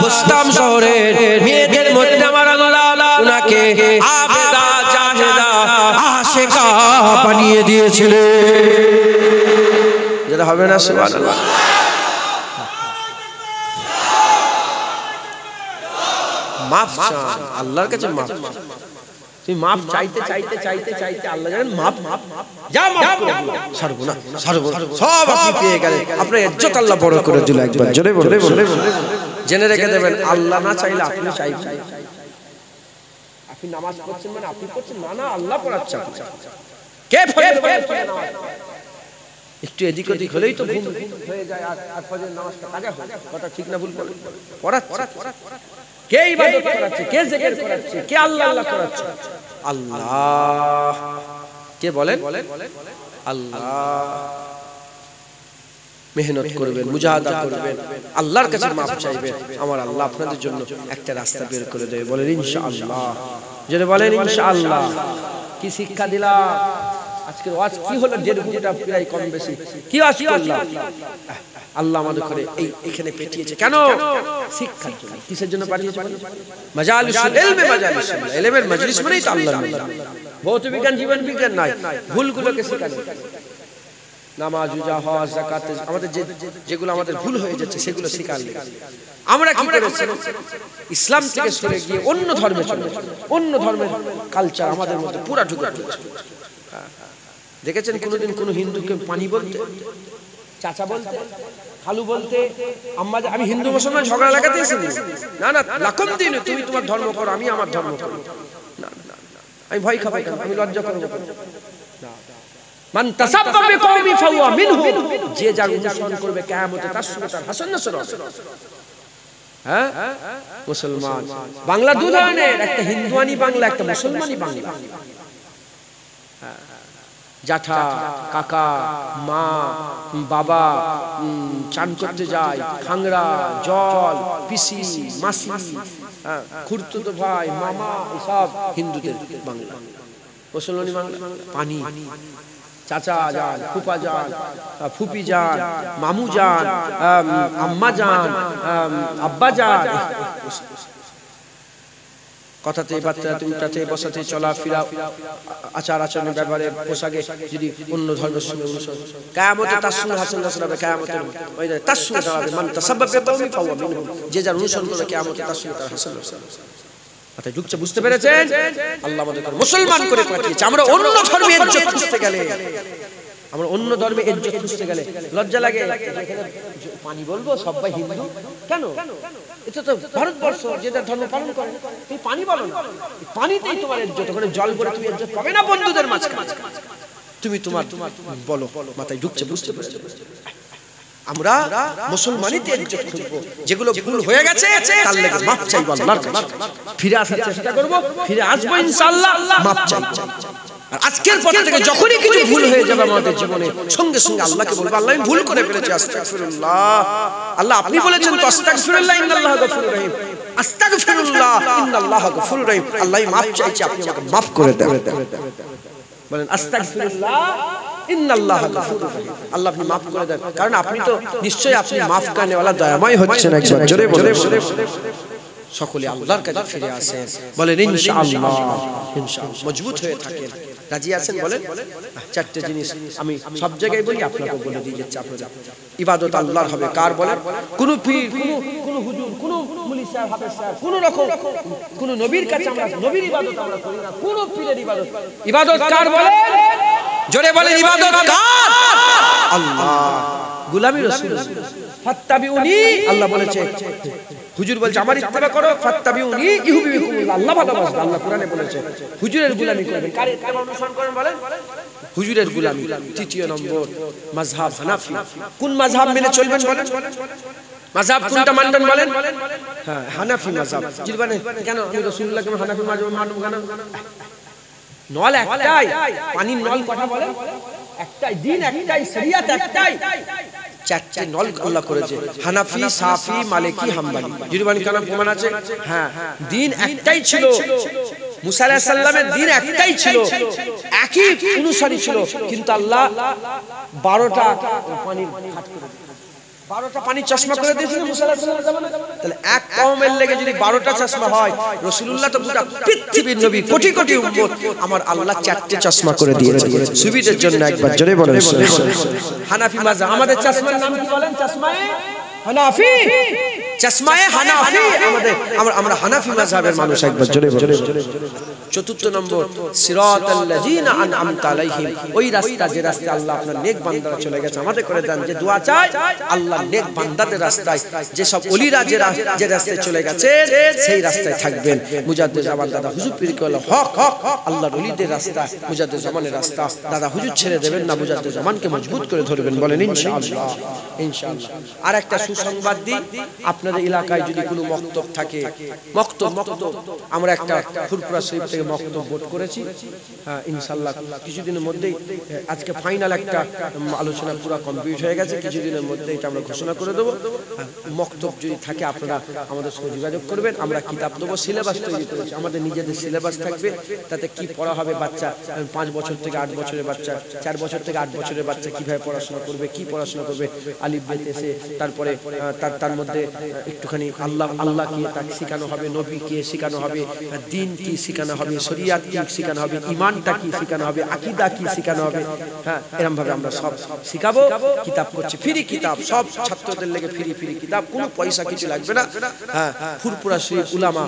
বুস্তাম শহরের মেয়েদের মধ্যে আমার আল্লাহ উনাকে আবেদা জাহেদা আশিকা বানিয়ে দিয়েছিলেন। যেটা হবে না সুবহানাল্লাহ। মাফ চান আল্লাহর কাছে, মাফ তুমি মাফ চাইতে চাইতে চাইতে চাইতে আল্লাহ জানেন মাফ যা মাফ করে সর্বনা সর্বনা সব আপনি পেয়ে গেলেন। আপনার ইজ্জত আল্লাহ বড় করে দিল। একবার জোরে বলে জেনে রেখে দেবেন, আল্লাহ না চাইলে আপনি চাইবেন। আপনি নামাজ পড়ছেন মানে আপনি পড়ছেন না, না আল্লাহ পড়াচ্ছেন। কে ফজর একটু এদিক ওদিক হলেই তো ভুল হয়ে যায়, আর ফজরের নামাজটা কাজা হয়। কথা ঠিক না ভুল পড়াচ্ছে? কে ইবাদত করাচ্ছে, কে জিকির করাচ্ছে, কে আল্লাহ আল্লাহ করাচ্ছে? আল্লাহ। কে বলেন? আল্লাহ। মেহনত করবেন, মুজাহাদা করবেন, আল্লাহর কাছে মাফ চাইবেন, আমার আল্লাহ আপনাদের জন্য একটা রাস্তা বের করে দেবে। বলেন ইনশাআল্লাহ। যদি বলেন ইনশাআল্লাহ। কি শিক্ষা দিলাম আজকের ওয়াজ? কি হলো? 1.5 ঘন্টা প্রায় কম বেশি কি ওয়াজ করলাম? আল্লাহ আমাদের করে এইখানে পেটিয়েছে কেন? শিক্ষার জন্য। কিসের জন্য পাঠিয়েছে? মাজালিসুল ইলমে, মাজালিসুল ইলমের মজলিস মানেই তো আল্লাহর নাম। ভৌত বিজ্ঞান, জীবন বিজ্ঞান নাই, ভুলগুলোকে শেখানো। নামাজ, রোজা, হজ, যাকাত, আমাদের যেগুলো আমাদের ভুল হয়ে যাচ্ছে সেগুলো শেখালে আমরা কি করেছি? ইসলাম থেকে সরে গিয়ে অন্য ধর্মে চলে, অন্য ধর্মের কালচার আমাদের মধ্যে পুরা ঢুকে পড়েছে। দেখেছেন কোনোদিন কোনো হিন্দুকে পানি বলতে, চাচা বলতে, খালু বলতে, আম্মা? আমি হিন্দু মুসলমান ঝগড়া লাগাতে এসেছি না, না লাকুম দিন, তুমি তোমার ধর্ম করো, আমি আমার ধর্ম করব। না না, আমি ভয় খাবাই, আমি লজ্জা করব না। মান তাসাব্বা বিকওমি ফাহুয়া মিনহু, যে যার অনুসরণ করবে কিয়ামতে তার সঙ্গে তার হাসান নাসর হবে। হ্যাঁ, মুসলমান বাংলা দু ধরনের, একটা হিন্দুয়ানি বাংলা, একটা মুসলমানি বাংলা। জ্যাঠা, কাকা, মা, বাবা চান করতে যায়, খাংরা, জল, পিসি, মাসি, খুড়তুতো ভাই, মামা, সব হিন্দুদের বাংলা। মুসলমানি বাংলা পানি, চাচা যান, ফুপা যান, ফুপি যান, মামু যান, আম্মা যান, আব্বা যান। কথাতে, বার্তাতে, উঠাতে, বসাতে, চলাফেরা, আচার আচরণের ব্যাপারে, পোশাকে যদি অন্য ধর্মের সঙ্গে অনুসরণ, কিয়ামতে তার সঙ্গে হাসান নাসর হবে। কিয়ামতের ময়দানে তার সঙ্গে দাঁড়াবে। মান তাসাব্বা বিকওমি ফাহুয়া মিনহুম, যে যার অনুসরণ করবে কিয়ামতে তার সঙ্গে তার হাসান নাসর হবে। মাথায় ঢুকছে? বুঝতে পেরেছেন? আল্লাহ আমাদের মুসলমান করে পাঠিয়েছে। আমরা অন্য ধর্মের ইজ্জত খুঁজতে গেলে, আমরা অন্য ধর্মে ইজ্জত খুঁজতে গেলে লজ্জা লাগে। এখানে পানি বলবো সবাই হিন্দু কেন? এটা তো ভারতবর্ষ, যেটা ধর্ম পালন করে, তুমি পানি বলো না। পানিতেই তোমার ইজ্জত, ওখানে জল ভরে তুমি ইজ্জত পাবে না বন্ধুদের মাঝখানে। তুমি তোমার বলো। মাথায় ঢুকছে? বুঝতে পেরেছো? আমরা মুসলমানিতে ইজ্জত খুঁজবো, যেগুলো ভুল হয়ে গেছে তার লাগি মাফ চাইবো আল্লাহর কাছে, ফিরে আসার চেষ্টা করব, ফিরে আসবো ইনশাআল্লাহ, মাফ চাইবো। আর আজকের পর থেকে যখনই কিছু ভুল হয়ে যাবে আমাদের জীবনে, সঙ্গে সঙ্গে আল্লাহকে বলবো, আল্লাহ আমি ভুল করে ফেলেছি, আস্তাগফিরুল্লাহ। আল্লাহ আপনি বলেছেন তো আস্তাগফিরুল্লাহ ইন্নাল্লাহা গফুরুর রহিম, আস্তাগফিরুল্লাহ ইন্নাল্লাহা গফুরুর রহিম। আল্লাহ মাফ চাইছি, আপনি আমাকে মাফ করে দেন। বলেন আস্তাগফিরুল্লাহ ইন্নাল্লাহা গফুরুর রহিম। আল্লাহ আপনি মাফ করে দেন, কারণ আপনি তো নিশ্চয়ই আপনি মাফ করনে ওয়ালা দয়াময় হচ্ছেন। একবার জোরে বলেন। সকলে আল্লাহর কাছে ফিরে আসেন। বলেন ইনশাআল্লাহ, ইনশাআল্লাহ। মজবুত হয়ে থাকেন। রাজি আছেন? বলেন। চারটি জিনিস আমি সব জায়গায় বলি, আপনাকে বলে দিয়ে যাচ্ছি। আপনারা ইবাদত আল্লাহর হবে কার? বলেন। কোন পীর, কোন হুজুর, কোন মুলি সাহেব, হাফেজ সাহেব, কোন রকম কোন নবীর কাছে আমরা নবীর ইবাদত আমরা করি না, কোন পীরের ইবাদত। ইবাদত কার? বলেন জোরে বলেন। ইবাদত কার? আল্লাহ। গোলামি রাসূল ফাত্তাবিউনি, আল্লাহ বলেছে। হুজুর বলছে আমার ইত্তেবা করো, ফাত্তাবিউনি ইউহিব্বুকুমুল্লাহ, আল্লাহ ভালোবাসবে। আল্লাহ কোরআনে বলেছে হুজুরের গোলামি করবেন। কার ইত্তেবা অনুসরণ করেন? বলেন হুজুরের গোলামি। তৃতীয় নম্বর মাযহাব হানাফি। কোন মাযহাব মেনে চলবেন? বলেন মাযহাব কোনটা মানবেন? বলেন। হ্যাঁ, হানাফি মাযহাব। জীবনে কেন আমি রাসূলুল্লাহকে হানাফি মাযহাব মানব কেন? নল একটাই, পানির নল কথা বলেন একটাই, দিন একটাই, শরীয়ত একটাই। চারটি নল আল্লাহ করেছে, হানাফি, সাফি, মালিকি, হাম্বলি। জীবনে কেন প্রমাণ আছে? হ্যাঁ, দিন একটাই ছিল। মুসা আলাইহিস সালামের দিন একটাই ছিল, একই অনুসারী ছিল, কিন্তু আল্লাহ 12টা পানির ঘাট করে দিয়েছে। 12টা পানির চশমা করে দিয়েছিলেন মুসা আলাইহিস সালামের জামানায়। তাহলে এক কওমের লেগে যদি 12টা চশমা হয়, রাসূলুল্লাহ তো গোটা পৃথিবীর নবী, কোটি কোটি উম্মত, আমার আল্লাহ 4টে চশমা করে দিয়েছে সুবিধার জন্য। একবার জোরে বলেন হানাফি মাযহাব। আমাদের চশমার নাম কি বলেন? চশমায়ে হানাফি। চশমায়ে হানাফি আমাদের, আমরা হানাফি মাযহাবের মানুষ। একবার জোরে বলেন। চতুর্থ নম্বর, সিরাতাল্লাযিনা আনআমতা আলাইহিম, ওই রাস্তা যে রাস্তা আল্লাহ আপনার নেক বান্দারা চলে গেছে, আমাদের করে দেন যে দোয়া চাই আল্লাহ নেক বান্দাদের রাস্তায়, যে সব ওলিরা যে রাস্তায় চলে গেছে সেই রাস্তায় থাকবেন। মুজাদ্দিদ জামান দাদা হুজুর পীর কেবল হক আল্লাহর ওলিদের রাস্তা, মুজাদ্দিদ জামানের রাস্তা দাদা হুজুর ছেড়ে দেবেন না, মুজাদ্দিদ জামানকে মজবুত করে ধরবেন। বলেন ইনশাআল্লাহ। ইনশাআল্লাহ। আর একটা সুসংবাদ দিই, আপনাদের এলাকায় যদি কোনো মক্তব থাকে, মক্তব আমরা একটা ফুরফুরা শরীফ থেকে মক্তব বোর্ড করেছি, ইনশাআল্লাহ কিছুদিনের মধ্যেই, আজকে ফাইনাল একটা আলোচনা পুরো কমপ্লিট হয়ে গেছে, কিছুদিনের মধ্যে এটা আমরা ঘোষণা করে দেবো। মক্তব যদি থাকে আপনারা আমাদের সঙ্গে যোগাযোগ করবেন, আমরা কিতাব দেবো, সিলেবাস তৈরি করেছি, আমাদের নিজেদের সিলেবাস থাকবে, তাতে কি পড়া হবে, বাচ্চা 5 বছর থেকে 8 বছরের বাচ্চা, 4 বছর থেকে 8 বছরের বাচ্চা কিভাবে পড়াশোনা করবে, কি পড়াশোনা করবে, আলিফ বে তে সে, তারপরে তার মধ্যে একটুখানি আল্লাহ কি তাকে শেখানো হবে, নবী কে শেখানো হবে, দ্বীন কি শেখানো হবে, শরিয়াত কি শেখানো হবে, ঈমানটা কি শেখানো হবে, আকীদা কি শেখানো হবে। হ্যাঁ, এরকম ভাবে আমরা সব শেখাবো। কিতাব করছি ফ্রি কিতাব, সব ছাত্রদের লেগে ফ্রি কিতাব, কোনো পয়সা কিছু লাগবে না। হ্যাঁ, ফুরফুরা শরীফ উলামা,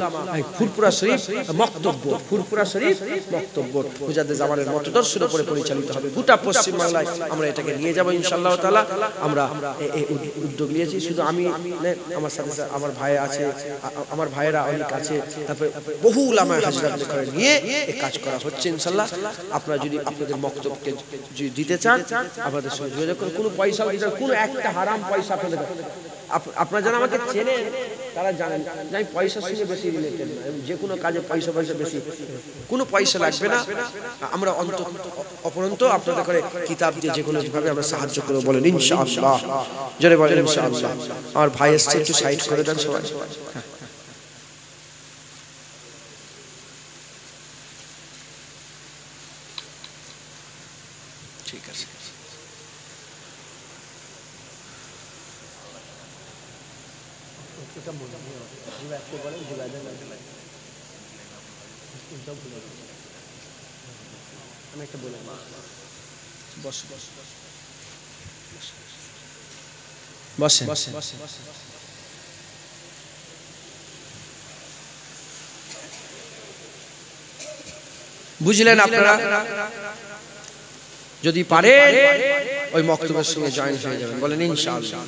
ফুরফুরা শরীফ মক্তব, ফুরফুরা শরীফ মক্তব মুজাদ্দিদ জামানের মতদর্শের উপরে পরিচালিত হবে। গোটা পশ্চিম বাংলায় আমরা এটাকে নিয়ে যাব ইনশাআল্লাহ তাআলা। আমরা এই উদ্যোগ নিয়েছি, শুধু আমি, আমার সাথে আমার ভাই আছে, আমার ভাইয়েরা অনেক আছে, তারপরে বহু উলামা হাজরাতদের করে নিয়ে এই কাজ করা হচ্ছে ইনশাআল্লাহ। আপনারা যদি আপনাদের মক্তবকে যদি দিতে চান, আমাদের সঙ্গে যোগাযোগ করুন। কোনো পয়সা, কোনো একটা হারাম পয়সা আপনাদের, আপনারা যারা আমাকে চেনেন তারা জানেন যে আমি পয়সার সঙ্গে বেশি রিলেটেড না, যে কোনো কাজে পয়সা বেশি, কোনো পয়সা লাগবে না। আমরা অপরন্ত আপনাদের করে কিতাব দিয়ে যে কোনো ভাবে আমরা সাহায্য করবো। বলেন ইনশাআল্লাহ, জোরে বলেন ইনশাআল্লাহ। আমার ভাই এসছে, একটু সাইড করে দেন সবাই। ঠিক আছে। বুঝলেন আপনারা? যদি পারে ওই মক্তবের সঙ্গে জয়েন হয়ে যাবেন। বলেন ইনশাআল্লাহ।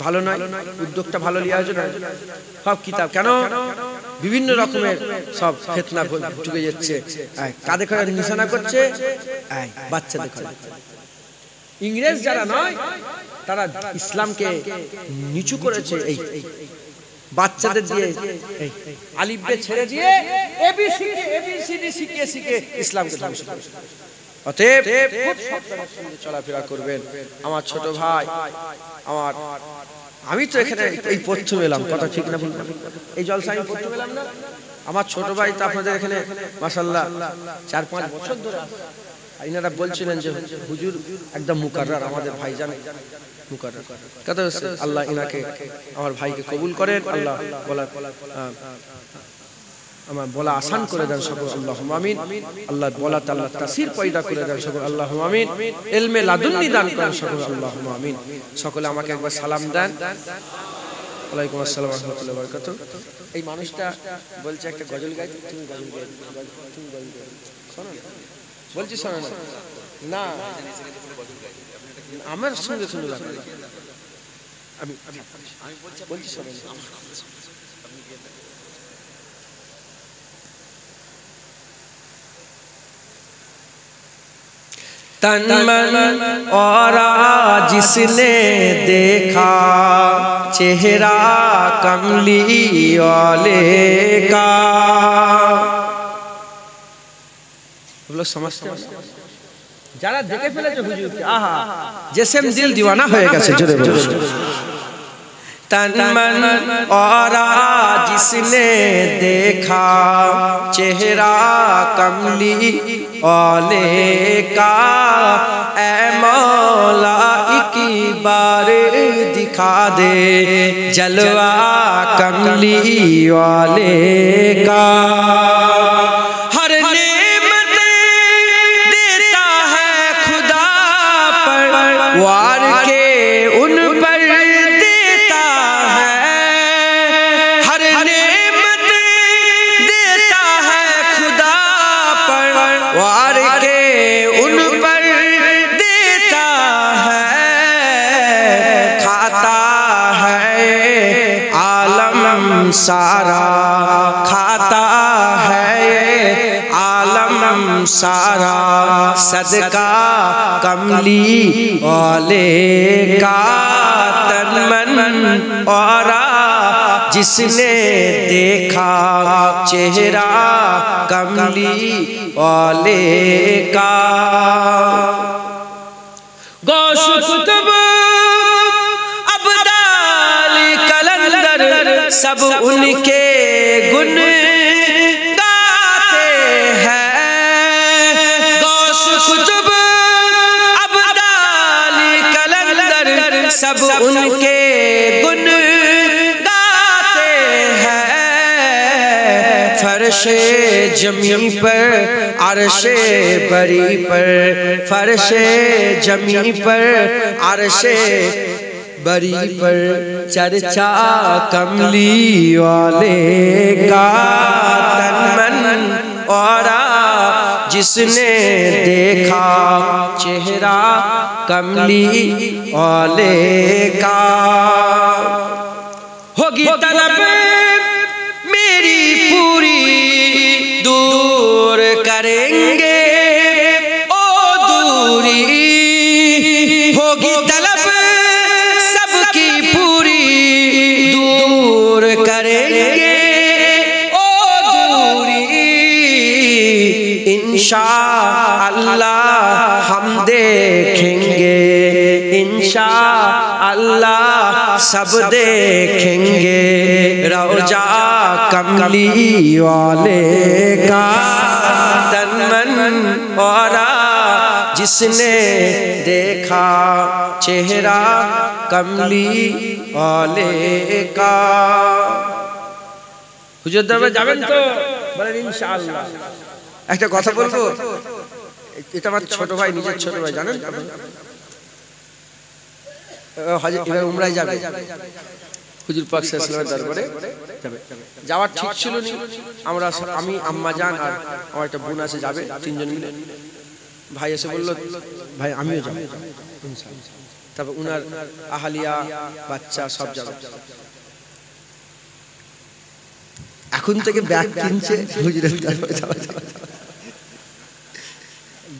ভালো নয় উদ্যোগটা, ভালো লিয়া হয়েছে না? সব কিতাব কেন বিভিন্ন রকমের সব ফিতনা ঢুকে যাচ্ছে, কাঁধে করে নিশানা করছে বাচ্চাদের করে। ইংরেজ যারা নয় তারা ইসলামকে নিচু করেছে, এই বাচ্চাদের দিয়ে আলিফ বে ছেড়ে দিয়ে এবিসিডি শিখিয়ে ইসলামকে ধ্বংস করেছে। অতএব খুব সাবধানের সঙ্গে চলাফেরা করবেন। আমার ছোট ভাই, আমি তো এখানে এই প্রথম এলাম, কথা ঠিক না? এই জলসা আমি প্রথম এলাম না? আমার ছোট ভাই তো আপনাদের এখানে মাশাআল্লাহ 4-5 বছর ধরে। ইনারা বলছিলেন যে হুজুর একদম মুকাররার, আমাদের ভাইজান মুকাররার। কথা হচ্ছে আল্লাহ ইনাকে, আমার ভাইকে কবুল করেন, আল্লাহ আমার বলা আসান করে দেন সকল, আল্লাহুম্মা আমিন। আল্লাহ বলা আল্লাহ তাসির পয়দা করে দেন সকল, আল্লাহুম্মা আমিন। ইলমে লাদুন্নি দান করেন সকল, আল্লাহুম্মা আমিন। সকলে আমাকে একবার সালাম দেন। ওয়ালাইকুম আসসালাম ওয়া রাহমাতুল্লাহি ওয়া বারাকাতুহু। এই মানুষটা বলছে একটা গজল গাইতে, তুমি গজল গাইবে, তুমি গজল গাইবে, শোনো না বলছি, শোনো না, আমার সঙ্গে শুনে লাগবে, আমি বলছি শোনো না। तन मन और जिसने देखा चेहरा कमली वाले का, आप लोग समझते हैं? যারা দেখে ফেলেছে হুজুরকে, আহা জেসেম দিল দিওয়ানা হয়ে গেছে। জোরে বলুন। तन मन और जिसने देखा चेहरा कमली वाले का, ऐ मौला एक बार दिखा दे जलवा कमली वाले का। हर नेमत देता है खुदा पर वार के उन पर देता है। हर नेमत देता है खुदा पर वार के उन पर देता है। खाता है आलम सारा, खाता है आलम सारा, सदका कमली वाले का। तन मन और जिसने देखा चेहरा कमली वाले का। गौश कुतुब अब्दाल कलंदर सब उनके गुण गाते हैं। गौश कुतुब अब्दाल कलंदर सब उनके गुण गाते हैं। फर्शे जमी पर अर्शे बरी पर, फर्शे जमी पर अर्शे बरी पर, चर्चा कमली वाले का। तन मन और जिसने देखा चेहरा कमली वाले का। होगी तलब मेरी पूरी दूर करेंगे ओ दूरी। होगी तलब सबकी पूरी दूर करेंगे ओ दूरी। इंशाअल्लाह हम देखेंगे, इंशाअल्लाह सब देखेंगे रौजा कमली वाले का। तन मन और जिसने देखा चेहरा कमली वाले का। হুজুর দরবারে যাবেন তো? বলেন ইনশাআল্লাহ। একটা কথা বলবো, এটা আমার ছোট ভাই, নিজের ছোট ভাই, জানেন এবার উমরায় যাবে, হুজুর পাক সাল্লাল্লাহু আলাইহি দরবারে যাবে। যাওয়ার ঠিক ছিল না, আমরা আমি আম্মা জান আর আমার একটা বোন আছে যাবে, তিনজন মিলে। ভাই এসে বলল ভাই আমিও যাব ইনশাআল্লাহ। তারপর উনার আহালিয়া বাচ্চা সব যাবে। এখন থেকে ব্যাগ কিনছে, হুজুরের দরবারে যাওয়া,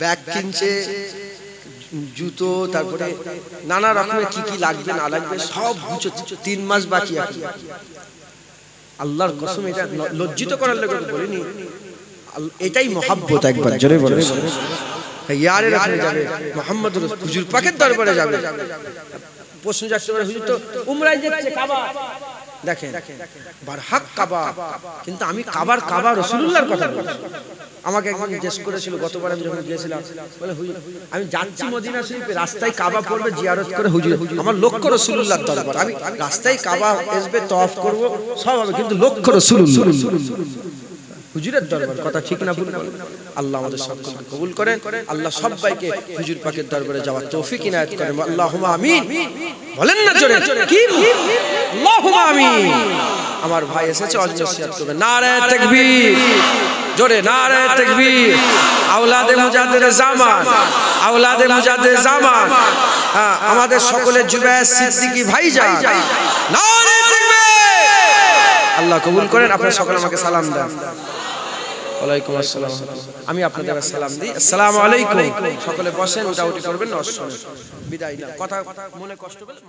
ব্যাগ কিনছে, জুতো, তারপরে নানা রকমের কি কি লাগবে না লাগবে সব গুছোচ্ছে। 3 মাস বাকি আছে। আল্লাহর কসম এটা লজ্জিত করার লাগে বলিনি, এটাই মহব্বত। একবার জোরে বলে ইয়ারে রাখতে যাবে, মুহাম্মদ হুজুর পাকের দরবারে যাবে। প্রশ্ন যাচ্ছে হুজুর তো উমরায় যাচ্ছে, কাবা দেখেন বারহাক কাবা, কিন্তু আমি কাবা রাসূলুল্লাহর কথা বলছি। আমাকে একজন জিজ্ঞেস করেছিল গতবার আমি যখন গিয়েছিলাম, বলে হুজুর আমি যাচ্ছি মদিনা শরীফে, রাস্তায় কাবা পড়বে জিয়ারত করে, হুজুর আমার লক্ষ্য রাসূলুল্লাহর দরবার। আমি রাস্তায় কাবা আসবে, তওয়াফ করব, সব হবে, কিন্তু লক্ষ্য রাসূলুল্লাহ হুজুরের দরবার। কথা ঠিক না ভুল? আল্লাহ আমাদের সকলকে কবুল করেন, আল্লাহ সবাইকে হুজুর পাকের দরবারে যাওয়ার তৌফিক ইনায়াত করেন। আল্লাহুম্মা আমিন। বলেন না জোরে কি? আল্লাহুম্মা আমিন। আমার ভাই এসেছে, অজ নসিহত করবে। নারে তাকবীর, জোরে নারে তাকবীর। আওলাদে মুজাদ্দিদ জামান, আওলাদে মুজাদ্দিদ জামান, আমাদের সকলের জুবায়ের সিদ্দিকী ভাইজান, নারে তাকবীর। আল্লাহ কবুল করেন। আপনারা সকলে আমাকে সালাম দেন। ওয়ালাইকুম আসসালাম। আমি আপনাদের সালাম দিই, আসসালামু আলাইকুম। সকলে বসেন, উঠাউঠি করবেন না, বিদায় না। কথা মনে কষ্ট পেলে